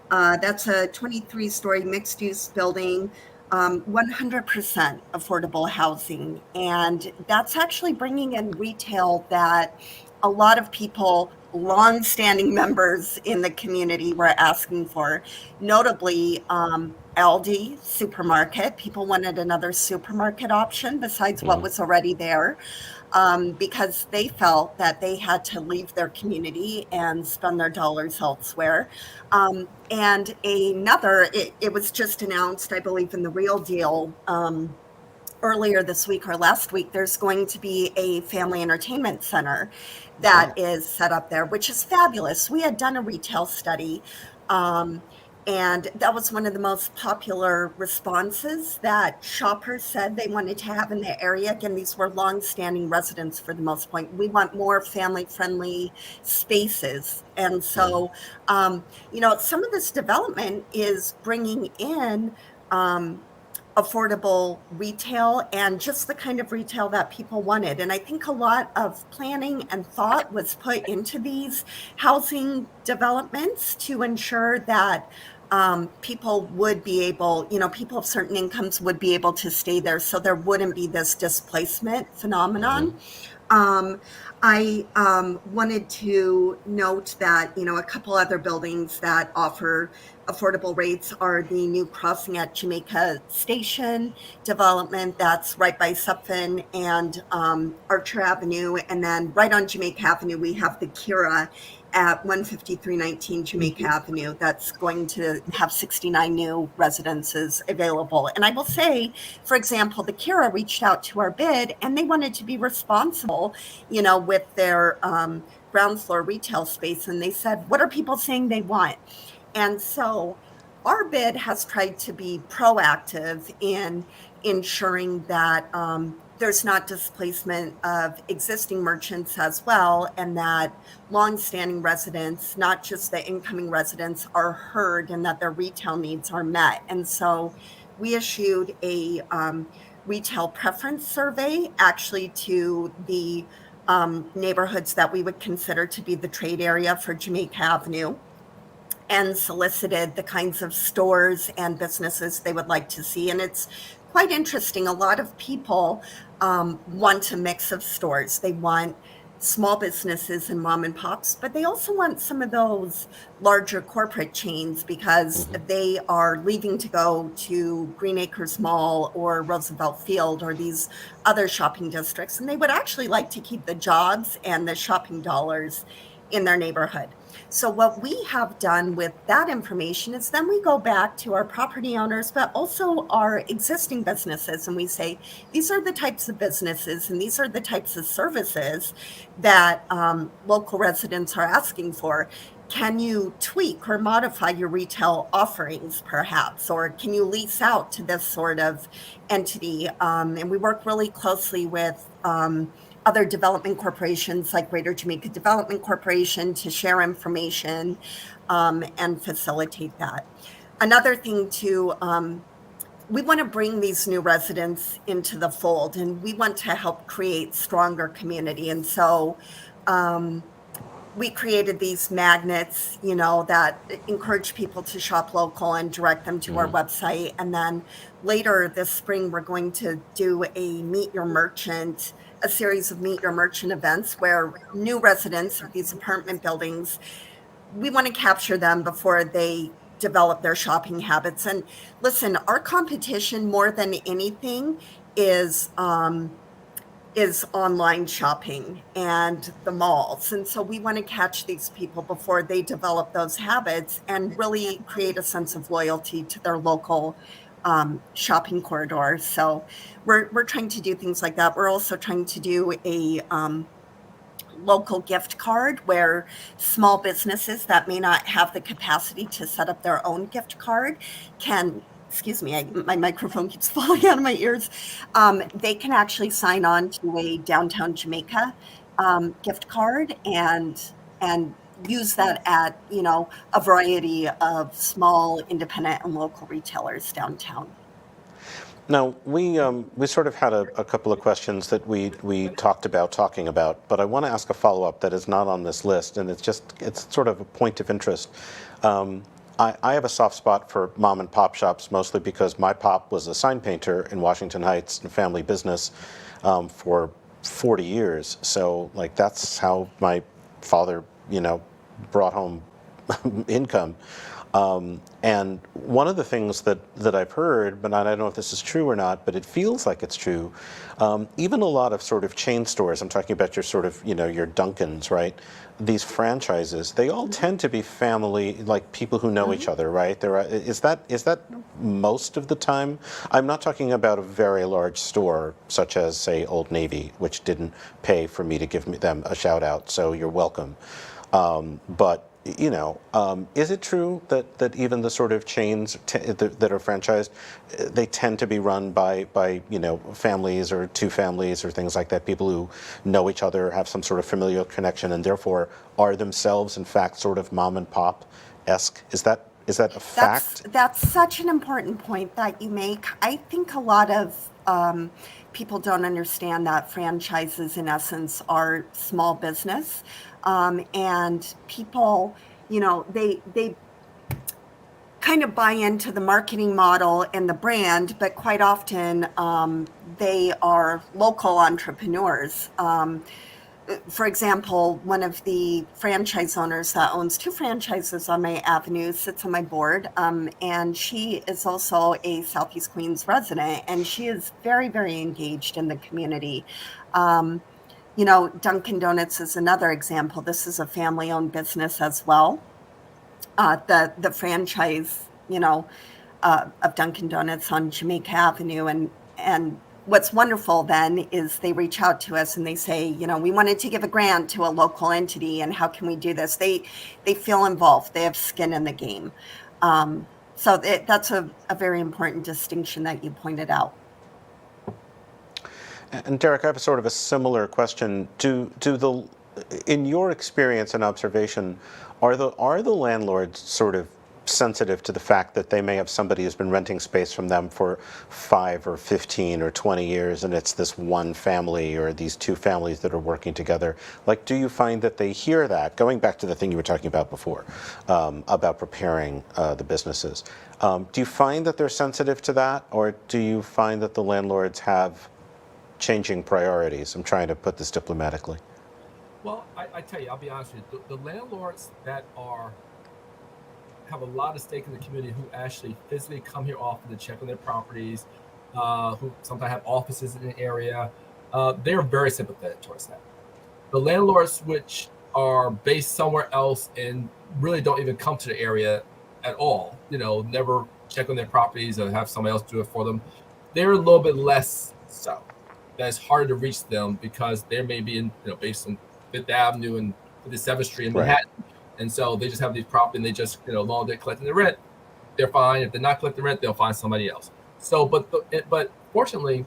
That's a 23-story mixed-use building, 100% affordable housing. And that's actually bringing in retail that a lot of people, long-standing members in the community, were asking for. Notably, Aldi supermarket. People wanted another supermarket option besides what was already there, because they felt that they had to leave their community and spend their dollars elsewhere. And it was just announced, I believe, in the Real Deal earlier this week or last week, there's going to be a family entertainment center that is set up there, which is fabulous. We had done a retail study, and that was one of the most popular responses that shoppers said they wanted to have in the area. Again, these were long-standing residents for the most part. We want more family-friendly spaces. And so, some of this development is bringing in affordable retail and just the kind of retail that people wanted. And I think a lot of planning and thought was put into these housing developments to ensure that people would be able, people of certain incomes would be able to stay there, so there wouldn't be this displacement phenomenon. I wanted to note that, a couple other buildings that offer affordable rates are the new crossing at Jamaica Station development that's right by Sutphin and Archer Avenue. And then right on Jamaica Avenue, we have the Kira at 15319 Jamaica Avenue that's going to have 69 new residences available. And I will say, for example, the Kira reached out to our bid and they wanted to be responsible, with their ground floor retail space. And they said, what are people saying they want? And so our bid has tried to be proactive in ensuring that there's not displacement of existing merchants as well, and that longstanding residents, not just the incoming residents, are heard and that their retail needs are met. And so we issued a retail preference survey actually to the neighborhoods that we would consider to be the trade area for Jamaica Avenue, and solicited the kinds of stores and businesses they would like to see. And it's quite interesting. A lot of people want a mix of stores. They want small businesses and mom and pops, but they also want some of those larger corporate chains because they are leaving to go to Green Acres Mall or Roosevelt Field or these other shopping districts. And they would actually like to keep the jobs and the shopping dollars in their neighborhood. So what we have done with that information is then we go back to our property owners, but also our existing businesses, and we say, these are the types of businesses and these are the types of services that local residents are asking for. Can you tweak or modify your retail offerings, perhaps? Or can you lease out to this sort of entity? And we work really closely with other development corporations like Greater Jamaica Development Corporation to share information and facilitate that. Another thing too, we want to bring these new residents into the fold, and we want to help create stronger community. And so we created these magnets, that encourage people to shop local and direct them to our website. And then later this spring, we're going to do a series of Meet Your Merchant events where new residents of these apartment buildings, we want to capture them before they develop their shopping habits. And listen, our competition more than anything is online shopping and the malls. And so we want to catch these people before they develop those habits and really create a sense of loyalty to their local shopping corridor. So we're trying to do things like that. We're also trying to do a local gift card where small businesses that may not have the capacity to set up their own gift card can, excuse me, my microphone keeps falling out of my ears. They can actually sign on to a downtown Jamaica gift card and and use that at, a variety of small, independent, and local retailers downtown. Now, we sort of had a couple of questions that we talking about, but I want to ask a follow-up that is not on this list, and it's sort of a point of interest. I have a soft spot for mom and pop shops, mostly because my pop was a sign painter in Washington Heights and family business for 40 years. So, like, that's how my father, brought home income. And one of the things that I've heard, but I don't know if this is true or not, but it feels like it's true, even a lot of sort of chain stores, I'm talking about your sort of, your Dunkins, right? These franchises, they all tend to be family, like people who know each other, right? Is that most of the time? I'm not talking about a very large store, such as, say, Old Navy, which didn't pay for me to give them a shout out, so you're welcome. But is it true that even the sort of chains that are franchised, they tend to be run by families or two families or things like that, people who know each other, have some sort of familial connection, and therefore are themselves, in fact, sort of mom and pop-esque? Is that a fact? That's such an important point that you make. I think a lot of people don't understand that franchises, in essence, are small business. And people, they kind of buy into the marketing model and the brand, but quite often they are local entrepreneurs. For example, one of the franchise owners that owns 2 franchises on my avenue sits on my board, and she is also a Southeast Queens resident, and she is very, very engaged in the community. Dunkin' Donuts is another example. This is a family-owned business as well. The franchise, of Dunkin' Donuts on Jamaica Avenue, and what's wonderful then is they reach out to us and they say, we wanted to give a grant to a local entity, and how can we do this? They feel involved. They have skin in the game. So that's a very important distinction that you pointed out. And Derek, I have a sort of a similar question. In your experience and observation, are the landlords sort of sensitive to the fact that they may have somebody who's been renting space from them for 5 or 15 or 20 years, and it's this one family or these 2 families that are working together? Like, do you find that they hear that? Going back to the thing you were talking about before, about preparing the businesses. Do you find that they're sensitive to that, or do you find that the landlords have changing priorities? I'm trying to put this diplomatically. Well, I tell you, I'll be honest with you, the landlords that have a lot of stake in the community, who actually physically come here often to check on their properties, who sometimes have offices in the area, they're very sympathetic towards that. The landlords which are based somewhere else and really don't even come to the area at all, never check on their properties or have somebody else do it for them, they're a little bit less so. That it's harder to reach them because they may be based on Fifth Avenue and 57th Street in Manhattan. Right. And so they just have these property and they just, long they're collecting the rent, they're fine. If they're not collecting rent, they'll find somebody else. So, but fortunately,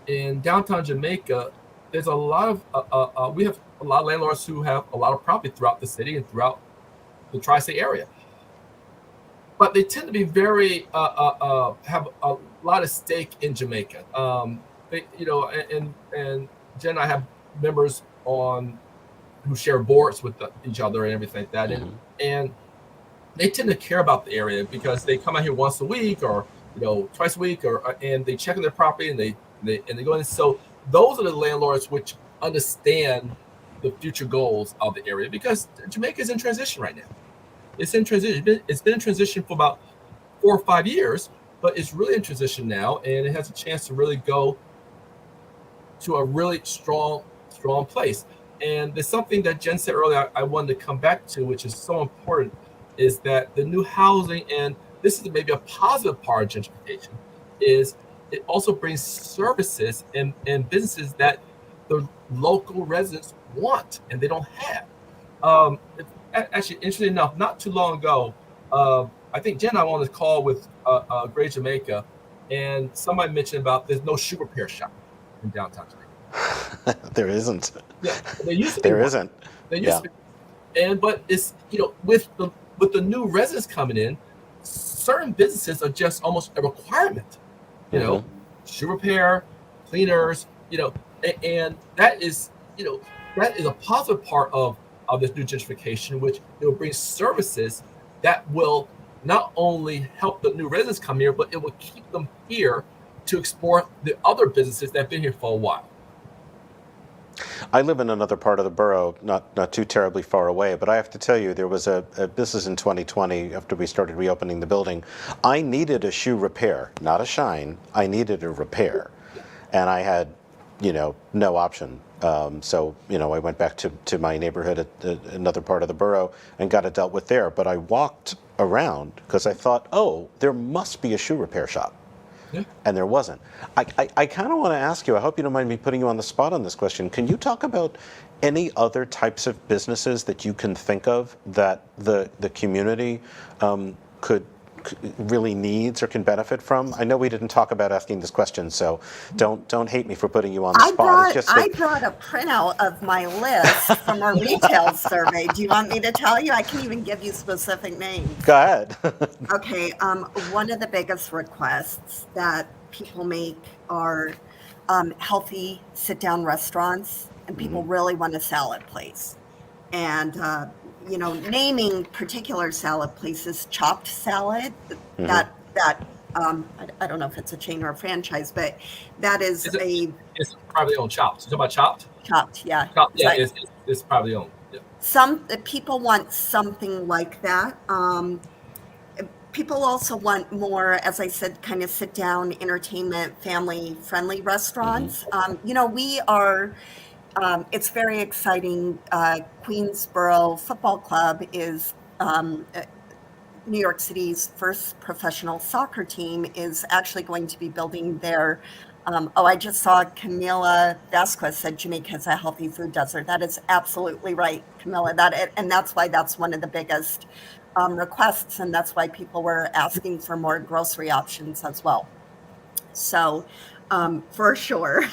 in downtown Jamaica, there's a lot of, we have a lot of landlords who have a lot of property throughout the city and throughout the tri-state area. But they tend to be very, have a lot of stake in Jamaica. And Jen and I have members who share boards with each other and everything like that, and they tend to care about the area because they come out here once a week or twice a week, and they check on their property and they go in. So those are the landlords which understand the future goals of the area, because Jamaica is in transition right now. It's in transition. It's been in transition for about 4 or 5 years, but it's really in transition now, and it has a chance to really go to a really strong place. And there's something that Jen said earlier I wanted to come back to, which is so important, is that the new housing, and this is maybe a positive part of gentrification, is it also brings services and businesses that the local residents want and they don't have. Actually, interestingly enough, not too long ago, I think Jen and I were on this call with Great Jamaica, and somebody mentioned about there's no shoe repair shop in downtown Jamaica. There isn't. Yeah, there used to be. There isn't. There used to be. But it's, with the new residents coming in, certain businesses are just almost a requirement. Mm-hmm. Shoe repair, cleaners, and that is a positive part of this new gentrification, which brings services that will not only help the new residents come here, but it will keep them here to explore the other businesses that have been here for a while. I live in another part of the borough, not too terribly far away, but I have to tell you, there was this is in 2020, after we started reopening the building. I needed a shoe repair, not a shine. I needed a repair. And I had, no option. So, I went back to my neighborhood at another part of the borough and got it dealt with there. But I walked around because I thought, oh, there must be a shoe repair shop. Yeah. And there wasn't. I kind of want to ask you, I hope you don't mind me putting you on the spot on this question. Can you talk about any other types of businesses that you can think of that the community could really needs or can benefit from? I know we didn't talk about asking this question, so don't hate me for putting you on the spot. I brought a printout of my list from our retail survey. Do you want me to tell you? I can even give you specific names. Go ahead. Okay, one of the biggest requests that people make are healthy sit-down restaurants, and people really want a salad place. And naming particular salad places, Chopped Salad, that I don't know if it's a chain or a franchise, but that is it's probably owned. Chopped. You talking about Chopped? Chopped, yeah. Chopped, yeah, it's probably owned. Yeah. Some people want something like that. People also want more, as I said, kind of sit down, entertainment, family friendly restaurants. We are. It's very exciting. Queensborough Football Club is New York City's first professional soccer team, is actually going to be building their. I just saw Camila Vasquez said Jamaica has a healthy food desert. That is absolutely right, Camila. And that's why that's one of the biggest requests, and that's why people were asking for more grocery options as well. So, for sure.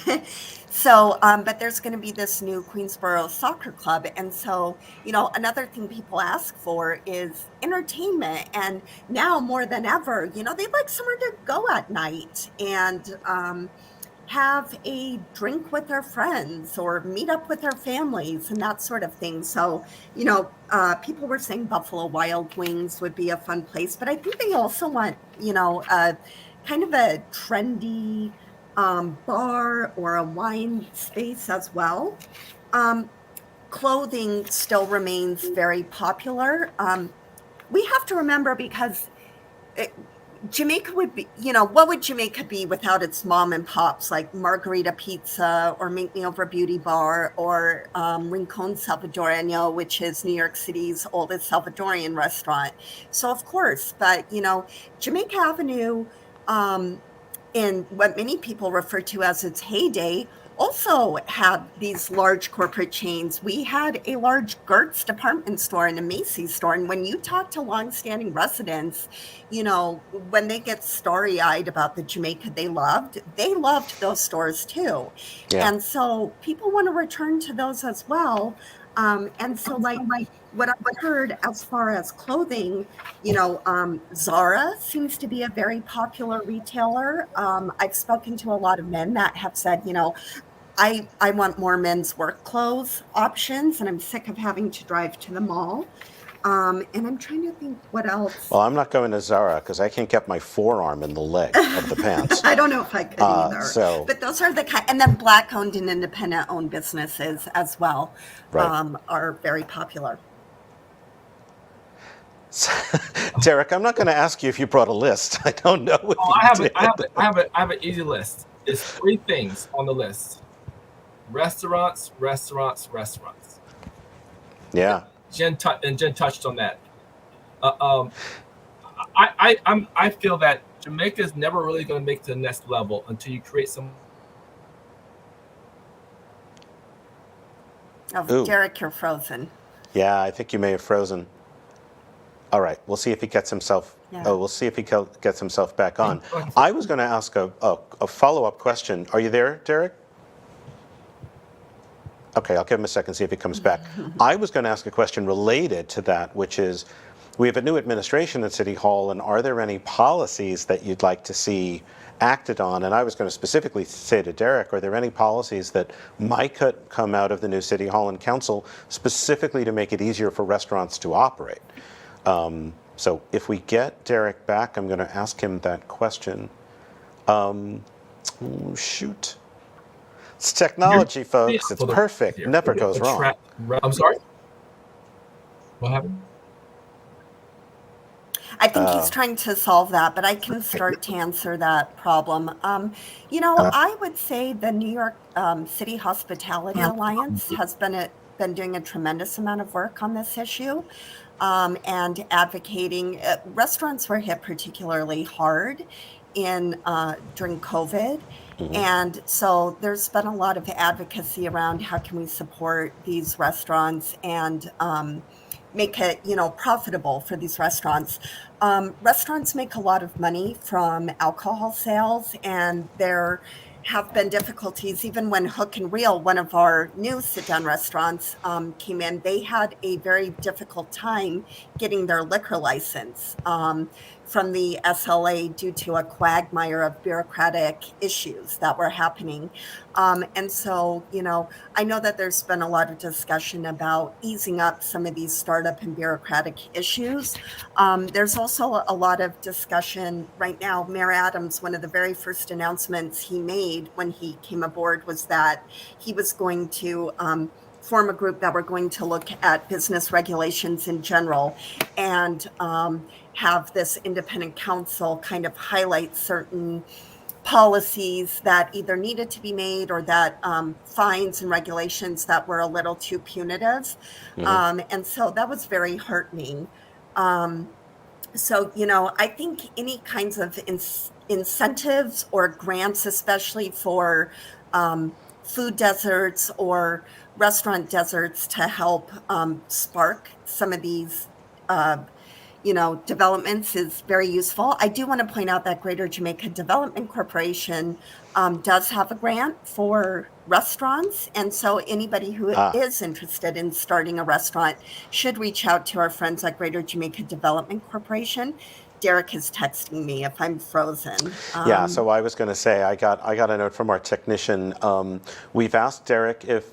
So, but there's going to be this new Queensborough soccer club. And so, another thing people ask for is entertainment. And now more than ever, they'd like somewhere to go at night and have a drink with their friends or meet up with their families and that sort of thing. So, people were saying Buffalo Wild Wings would be a fun place, but I think they also want, kind of a trendy bar or a wine space as well. Clothing still remains very popular. We have to remember, because Jamaica would be, what would Jamaica be without its mom and pops like Margarita Pizza or Make Me Over Beauty Bar or Rincon Salvadoreño, which is New York City's oldest Salvadorian restaurant. So of course, but Jamaica Avenue, in what many people refer to as its heyday, also had these large corporate chains. We had a large Gertz department store and a Macy's store. And when you talk to longstanding residents, when they get starry-eyed about the Jamaica they loved those stores too. Yeah. And so people want to return to those as well. And so like what I've heard as far as clothing, Zara seems to be a very popular retailer. I've spoken to a lot of men that have said, I want more men's work clothes options, and I'm sick of having to drive to the mall. And I'm trying to think what else. Well, I'm not going to Zara because I can't get my forearm in the leg of the pants. I don't know if I could either. But those are the kind, and then Black-owned and independent-owned businesses as well, are very popular. Derek, I'm not going to ask you if you brought a list. I don't know. I have an easy list. It's 3 things on the list: restaurants. Yeah. Jenn touched on that. I feel that Jamaica is never really going to make it to the next level until you create some. Derek, you're frozen. Yeah, I think you may have frozen. All right, we'll see if he gets himself. Yeah. We'll see if he gets himself back on. I was going to ask a follow-up question. Are you there, Derek? Okay, I'll give him a second, see if he comes back. I was going to ask a question related to that, which is, we have a new administration at City Hall, and are there any policies that you'd like to see acted on? And I was going to specifically say to Derek, are there any policies that might come out of the new City Hall and Council specifically to make it easier for restaurants to operate? So if we get Derek back, I'm going to ask him that question. Shoot. It's technology, folks. It's perfect. Never goes wrong. I'm sorry? What happened? I think he's trying to solve that, but I can start to answer that problem. I would say the New York City Hospitality Alliance has been doing a tremendous amount of work on this issue and advocating. Restaurants were hit particularly hard during COVID. Mm-hmm. And so there's been a lot of advocacy around how can we support these restaurants and make it, profitable for these restaurants. Restaurants make a lot of money from alcohol sales, and there have been difficulties. Even when Hook and Reel, one of our new sit-down restaurants, came in, they had a very difficult time getting their liquor license from the SLA due to a quagmire of bureaucratic issues that were happening. And so, I know that there's been a lot of discussion about easing up some of these startup and bureaucratic issues. There's also a lot of discussion right now. Mayor Adams, one of the very first announcements he made when he came aboard was that he was going to form a group that were going to look at business regulations in general and have this independent counsel kind of highlight certain policies that either needed to be made or that fines and regulations that were a little too punitive. Mm-hmm. And so that was very heartening. So, I think any kinds of incentives or grants, especially for food deserts or restaurant deserts, to help spark some of these developments is very useful. I do want to point out that Greater Jamaica Development Corporation does have a grant for restaurants. And so anybody who is interested in starting a restaurant should reach out to our friends at Greater Jamaica Development Corporation. Derek is texting me if I'm frozen. Yeah, so I was going to say, I got a note from our technician. We've asked Derek if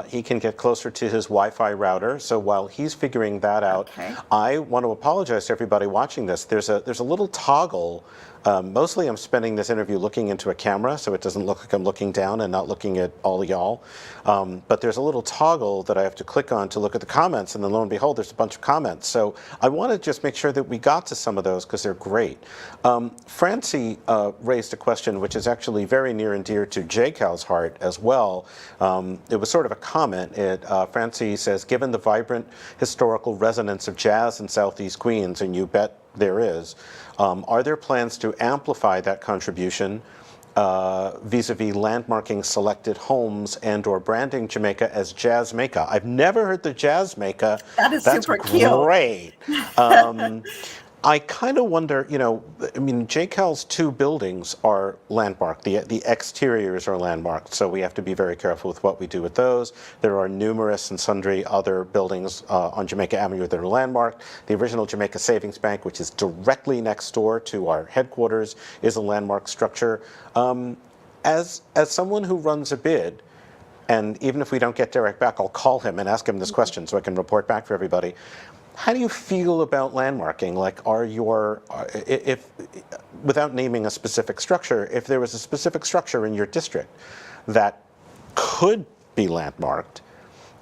he can get closer to his Wi-Fi router. So while he's figuring that out, okay. I want to apologize to everybody watching this. There's a little toggle. Mostly I'm spending this interview looking into a camera, so it doesn't look like I'm looking down and not looking at all y'all. But there's a little toggle that I have to click on to look at the comments, and then lo and behold, there's a bunch of comments. So I want to just make sure that we got to some of those because they're great. Francie raised a question which is actually very near and dear to JCAL's heart as well. It was sort of a comment. Francie says, given the vibrant historical resonance of jazz in Southeast Queens, and you bet there is, are there plans to amplify that contribution vis-a-vis landmarking selected homes and or branding Jamaica as Jazzmaica? I've never heard the Jazzmaica. That's super cute. Great. I kind of wonder, JCAL's two buildings are landmarked. The exteriors are landmarked, so we have to be very careful with what we do with those. There are numerous and sundry other buildings on Jamaica Avenue that are landmarked. The original Jamaica Savings Bank, which is directly next door to our headquarters, is a landmark structure. As someone who runs a BID, and even if we don't get Derek back, I'll call him and ask him this question so I can report back for everybody. How do you feel about landmarking? Like, if without naming a specific structure, if there was a specific structure in your district that could be landmarked,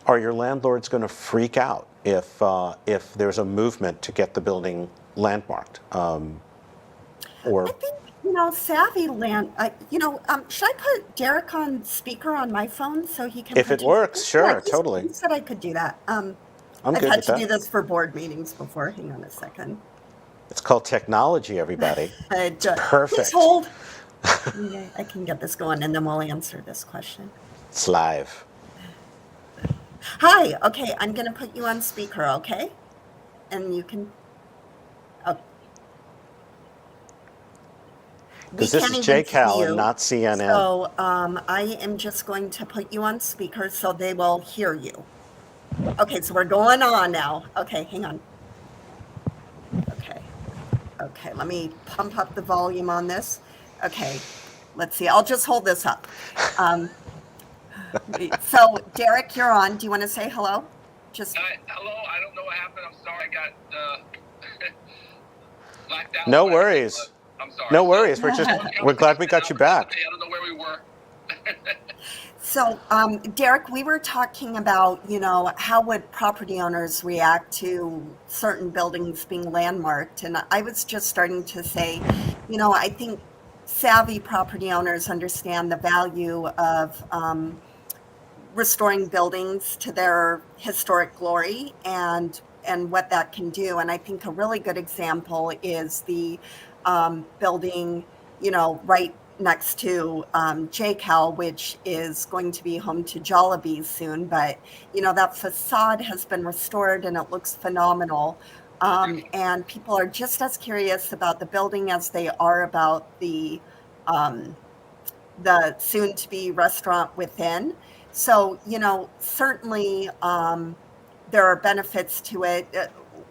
are your landlords going to freak out if there's a movement to get the building landmarked? I think, savvy land. Should I put Derek on speaker on my phone so he can? If it works, sure, yeah, totally. He said I could do that. I've had to do this for board meetings before. Hang on a second. It's called technology, everybody. It's perfect. Please hold. Okay, I can get this going, and then we'll answer this question. It's live. Hi. Okay, I'm going to put you on speaker, okay? And you can... Oh. Because this is even see JCAL you. and not CNN. So I am just going to put you on speaker so they will hear you. Okay, so we're going on now. Okay, hang on. Okay, let me pump up the volume on this. Okay, let's see. I'll just hold this up. So Derek, you're on. Do you want to say hello? Hello, I don't know what happened. I'm sorry, I got blacked out. No worries. I'm sorry. No worries. We're glad we got you back. I don't know where we were. So, Derek, we were talking about, how would property owners react to certain buildings being landmarked? And I was just starting to say, I think savvy property owners understand the value of restoring buildings to their historic glory and what that can do. And I think a really good example is the building, right next to JCAL, which is going to be home to Jollibee's soon. But, that facade has been restored and it looks phenomenal. And people are just as curious about the building as they are about the soon-to-be restaurant within. So, certainly there are benefits to it.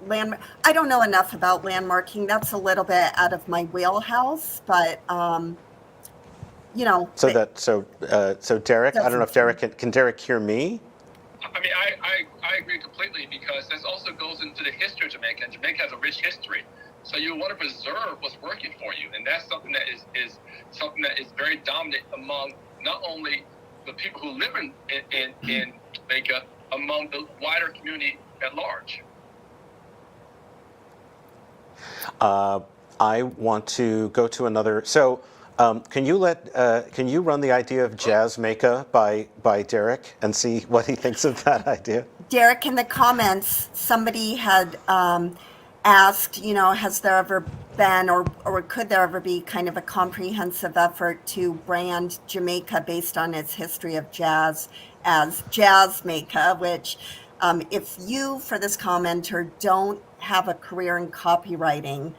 I don't know enough about landmarking. That's a little bit out of my wheelhouse, but So Derek, I don't know if Derek can Derek hear me? I mean, I agree completely, because this also goes into the history of Jamaica, and Jamaica has a rich history. So you want to preserve what's working for you, and that's something that is something that is very dominant among not only the people who live in Jamaica, among the wider community at large. I want to go to another. So, can you run the idea of Jazzmaker by Derek and see what he thinks of that idea? Derek, in the comments, somebody had asked, has there ever been or could there ever be kind of a comprehensive effort to brand Jamaica based on its history of jazz as Jazzmaker, which if you, for this commenter, don't have a career in copywriting,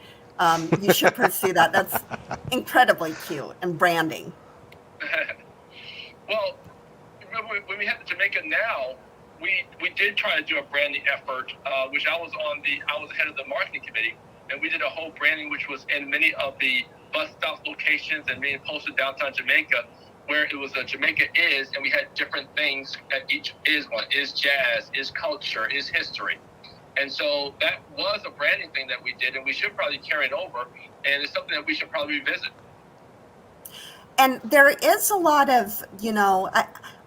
you should pursue that. That's incredibly cute and branding. Well, when we had the Jamaica Now, we did try to do a branding effort, which I was head of the marketing committee, and we did a whole branding which was in many of the bus stop locations and being posted downtown Jamaica, where it was a Jamaica is, and we had different things at each is one, is jazz, is culture, is history. And so that was a branding thing that we did, and we should probably carry it over, and it's something that we should probably revisit. And there is a lot of,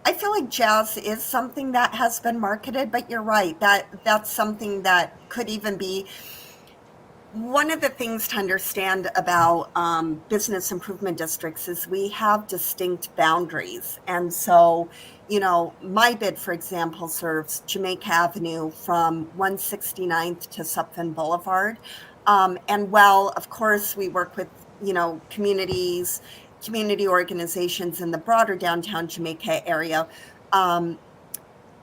I feel like jazz is something that has been marketed, but you're right, that's something that could even be one of the things to understand about business improvement districts is we have distinct boundaries. And so, my bid, for example, serves Jamaica Avenue from 169th to Sutphin Boulevard. And while, of course, we work with, communities, community organizations in the broader downtown Jamaica area,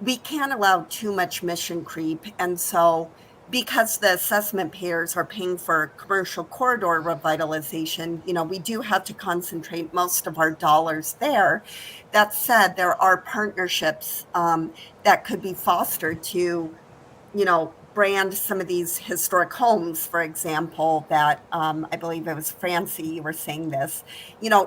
we can't allow too much mission creep. And so, because the assessment payers are paying for commercial corridor revitalization, we do have to concentrate most of our dollars there. That said, there are partnerships that could be fostered to, brand some of these historic homes, for example, that I believe it was Francie, you were saying this,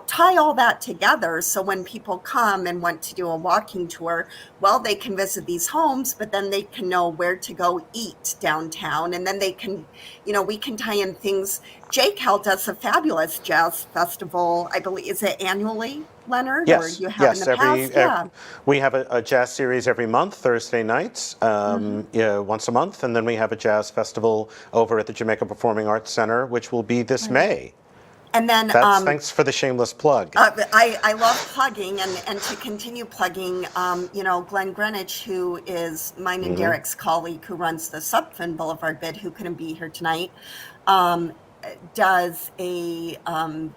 tie all that together. So when people come and want to do a walking tour, well, they can visit these homes, but then they can know where to go eat downtown. And then they can, we can tie in things. JCAL does a fabulous jazz festival, I believe. Is it annually, Leonard? Yes, or you have in the past? We have a jazz series every month, Thursday nights, once a month, and then we have a jazz festival over at the Jamaica Performing Arts Center, which will be this May. And then thanks for the shameless plug. I love plugging, and to continue plugging, Glenn Greenwich, who is mine and Derek's colleague who runs the Sutphin Boulevard bid, who couldn't be here tonight, does a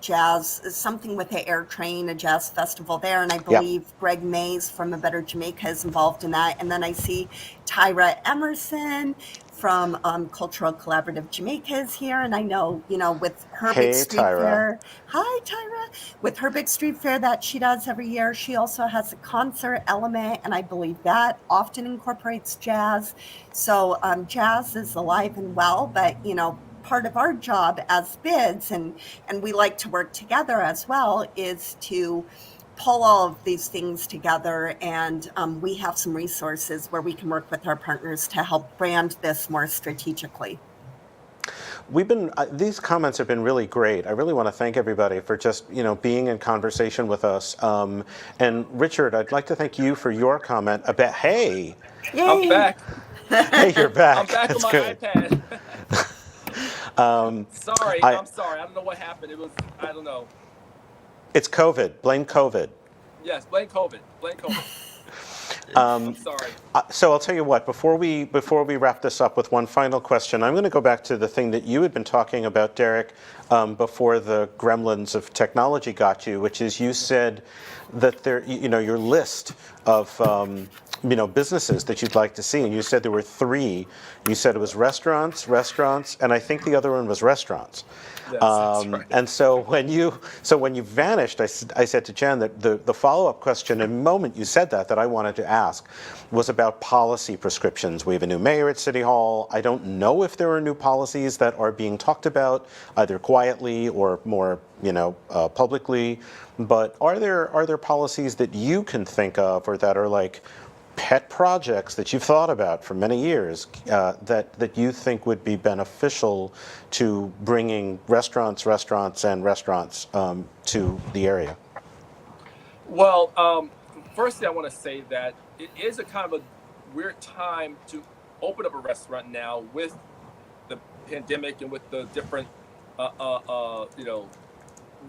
jazz, something with the air train, a jazz festival there. And I believe Greg Mays from A Better Jamaica is involved in that. And then I see Tyra Emerson from Cultural Collaborative Jamaica is here, and I know, with her Hey, big street Tyra. fair. Hi, Tyra. With her big street fair that she does every year, she also has a concert element, and I believe that often incorporates jazz. So jazz is alive and well, but part of our job as BIDs, and we like to work together as well, is to pull all of these things together, and we have some resources where we can work with our partners to help brand this more strategically. These comments have been really great. I really want to thank everybody for just, being in conversation with us. And Richard, I'd like to thank you for your comment about, hey. Yay. I'm back. Hey, you're back. I'm back That's on my good. iPad. Sorry, I'm sorry. I don't know what happened. I don't know. It's COVID. Blame COVID. Yes, blame COVID. I'm sorry. So I'll tell you what, before we wrap this up with one final question, I'm going to go back to the thing that you had been talking about, Derek, before the gremlins of technology got you, which is you said that your list of businesses that you'd like to see, and you said there were 3. You said it was restaurants, and I think the other one was restaurants. Yes, that's right. And so when you vanished, I said to Jen that the follow-up question, in the moment you said that I wanted to ask, was about policy prescriptions. We have a new mayor at City Hall. I don't know if there are new policies that are being talked about, either quietly or more, publicly. But are there policies that you can think of, or that are like pet projects that you've thought about for many years, that you think would be beneficial to bringing restaurants to the area? Well, firstly, I want to say that it is a kind of a weird time to open up a restaurant now with the pandemic and with the different,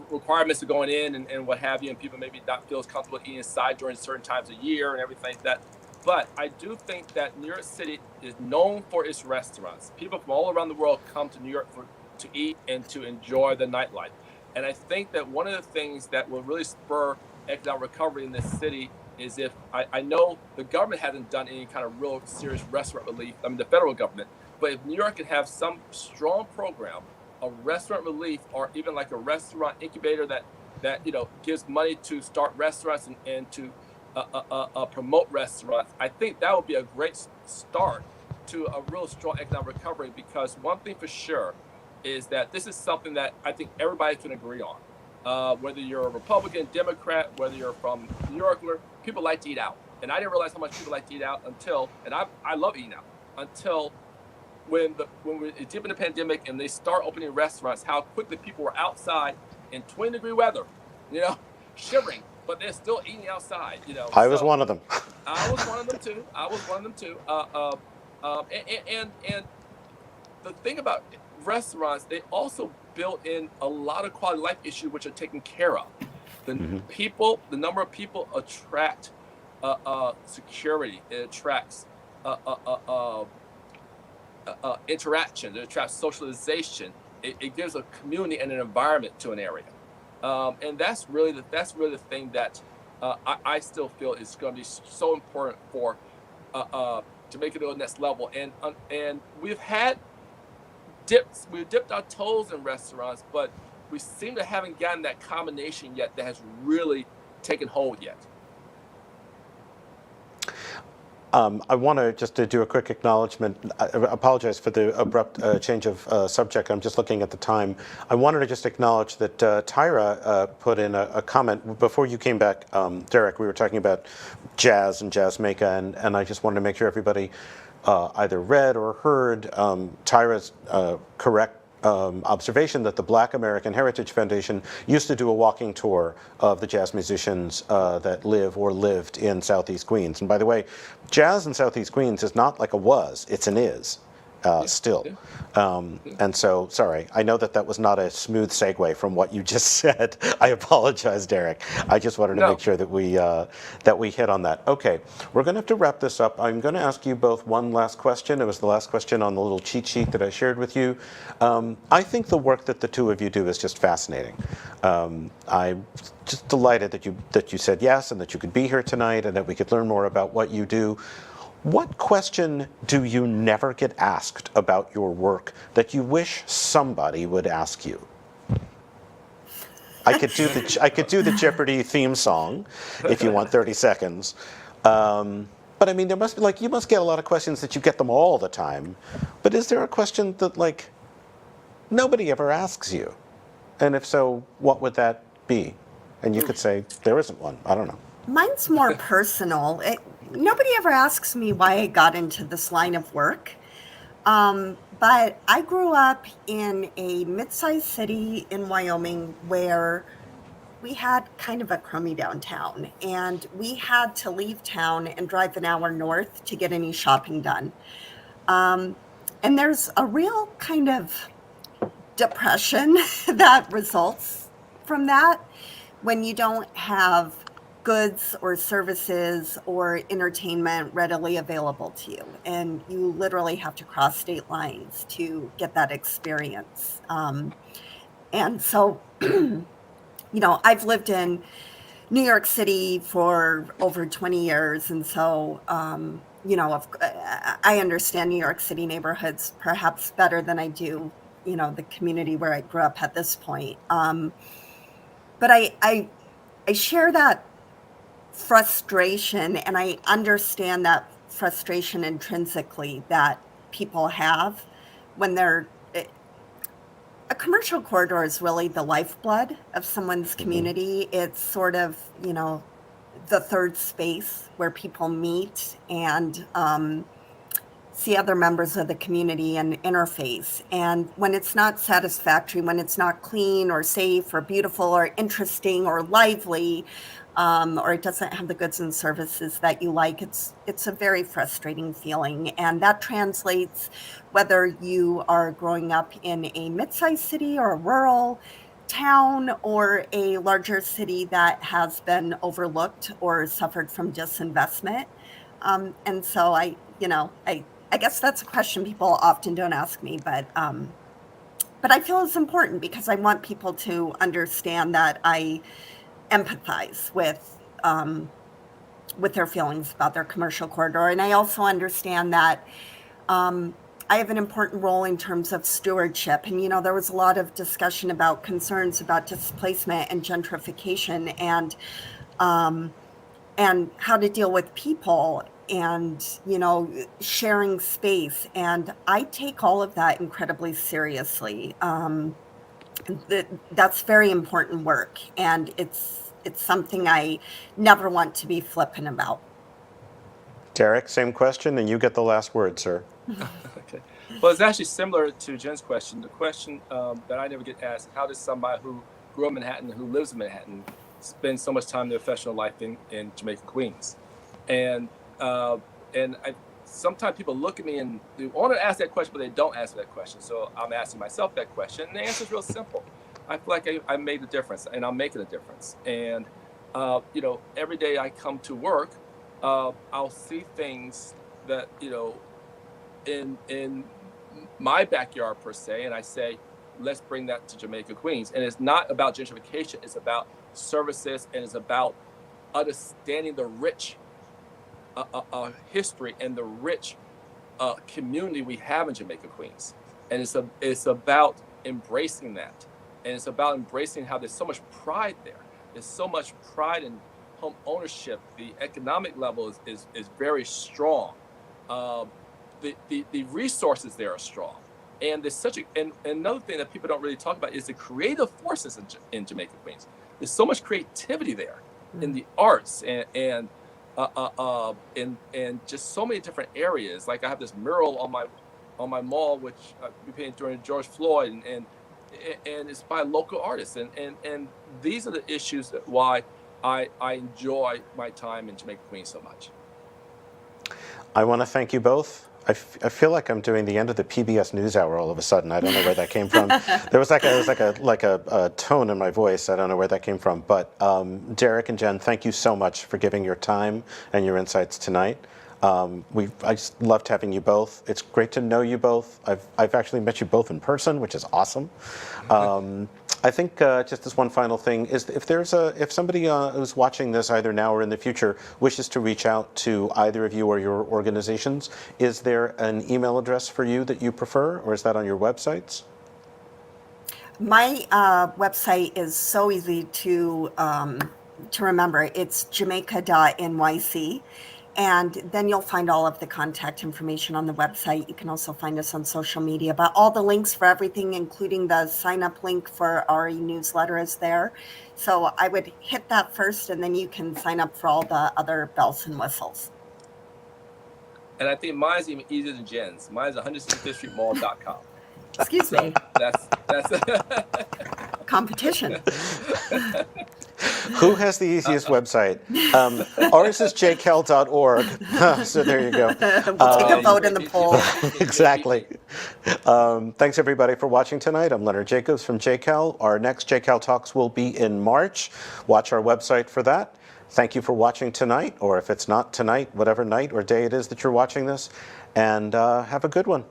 requirements of going in and what have you, and people maybe not feel as comfortable eating inside during certain times of year and everything like that. But I do think that New York City is known for its restaurants. People from all around the world come to New York to eat and to enjoy the nightlife. And I think that one of the things that will really spur economic recovery in this city is if I know the government hasn't done any kind of real serious restaurant relief, the federal government, but if New York can have some strong program, a restaurant relief, or even like a restaurant incubator that gives money to start restaurants and to promote restaurants, I think that would be a great start to a real strong economic recovery. Because one thing for sure is that this is something that I think everybody can agree on. Whether you're a Republican, Democrat, whether you're from New York, people like to eat out. And I didn't realize how much people like to eat out until, and I love eating out, until when we're deep in the pandemic and they start opening restaurants, how quickly people were outside in 20-degree weather, shivering, but they're still eating outside. I was one of them. I was one of them too. And the thing about restaurants, they also built in a lot of quality of life issues which are taken care of. The number of people attract security. It attracts interaction. It attracts socialization. It gives a community and an environment to an area, and that's really the thing that I still feel is going to be so important for Jamaica to go to the next level. And we've dipped our toes in restaurants, but we seem to haven't gotten that combination yet that has really taken hold yet. I want to just do a quick acknowledgement. I apologize for the abrupt change of subject. I'm just looking at the time. I wanted to just acknowledge that Tyra put in a comment before you came back, Derek. We were talking about jazz and Jazzmaker, and I just wanted to make sure everybody either read or heard Tyra's correct observation that the Black American Heritage Foundation used to do a walking tour of the jazz musicians that live or lived in Southeast Queens. And by the way, jazz in Southeast Queens is not like a was, it's an is. Still. And so, sorry, I know that was not a smooth segue from what you just said. I apologize, Derek. I just wanted to make sure that we hit on that. Okay, we're going to have to wrap this up. I'm going to ask you both one last question. It was the last question on the little cheat sheet that I shared with you. I think the work that the two of you do is just fascinating. I'm just delighted that you said yes and that you could be here tonight and that we could learn more about what you do. What question do you never get asked about your work that you wish somebody would ask you? I could do the Jeopardy theme song if you want 30 seconds. But I mean, there must be, like, you must get a lot of questions that you get them all the time. But is there a question that, like, nobody ever asks you? And if so, what would that be? And you could say, there isn't one. I don't know. Mine's more personal. Nobody ever asks me why I got into this line of work. But I grew up in a mid-sized city in Wyoming where we had kind of a crummy downtown, and we had to leave town and drive an hour north to get any shopping done. And there's a real kind of depression that results from that when you don't have goods or services or entertainment readily available to you, and you literally have to cross state lines to get that experience. And so, I've lived in New York City for over 20 years, and so I understand New York City neighborhoods perhaps better than I do the community where I grew up at this point. But I share that frustration, and I understand that frustration intrinsically that people have when they're a commercial corridor is really the lifeblood of someone's community. It's sort of the third space where people meet and see other members of the community and interface. And when it's not satisfactory, when it's not clean or safe or beautiful or interesting or lively, or it doesn't have the goods and services that you like, it's a very frustrating feeling. And that translates whether you are growing up in a mid-sized city or a rural town or a larger city that has been overlooked or suffered from disinvestment. And so I guess that's a question people often don't ask me, but I feel it's important because I want people to understand that I empathize with their feelings about their commercial corridor. And I also understand that I have an important role in terms of stewardship. And, there was a lot of discussion about concerns about displacement and gentrification and how to deal with people and, sharing space. And I take all of that incredibly seriously. That's very important work. And it's something I never want to be flippant about. Derek, same question, and you get the last word, sir. Okay. Well, it's actually similar to Jen's question. The question that I never get asked: how does somebody who grew up in Manhattan, who lives in Manhattan, spend so much time in their professional life in Jamaica, Queens? And sometimes people look at me and they want to ask that question, but they don't ask that question. So I'm asking myself that question, and the answer is real simple. I feel like I made a difference, and I'm making a difference. And every day I come to work, I'll see things that in my backyard per se, and I say, let's bring that to Jamaica, Queens. And it's not about gentrification; it's about services, and it's about understanding the rich history and the rich community we have in Jamaica, Queens. And it's about embracing that. And it's about embracing how there's so much pride there. There's so much pride in home ownership. The economic level is very strong. The resources there are strong. And there's and another thing that people don't really talk about is the creative forces in Jamaica, Queens. There's so much creativity there in the arts and just so many different areas. Like I have this mural on my mall, which we painted during George Floyd, and it's by local artists. And these are the issues that why I enjoy my time in Jamaica, Queens so much. I want to thank you both. I feel like I'm doing the end of the PBS NewsHour all of a sudden. I don't know where that came from. There was like a tone in my voice. I don't know where that came from. But Derek and Jenn, thank you so much for giving your time and your insights tonight. I just loved having you both. It's great to know you both. I've actually met you both in person, which is awesome. I think just as one final thing is if somebody who's watching this either now or in the future wishes to reach out to either of you or your organizations, is there an email address for you that you prefer, or is that on your websites? My website is so easy to remember. It's jamaica.nyc. And then you'll find all of the contact information on the website. You can also find us on social media, but all the links for everything, including the sign up link for our newsletter, is there. So I would hit that first, and then you can sign up for all the other bells and whistles. And I think mine's even easier than Jen's. Mine's 165thstreetmall.com. Excuse me. That's Competition. Who has the easiest website? Ours is jcal.org. So there you go. We'll take a vote in the poll. Exactly. Thanks everybody for watching tonight. I'm Leonard Jacobs from JCAL. Our next JCAL Talks will be in March. Watch our website for that. Thank you for watching tonight, or if it's not tonight, whatever night or day it is that you're watching this, and have a good one.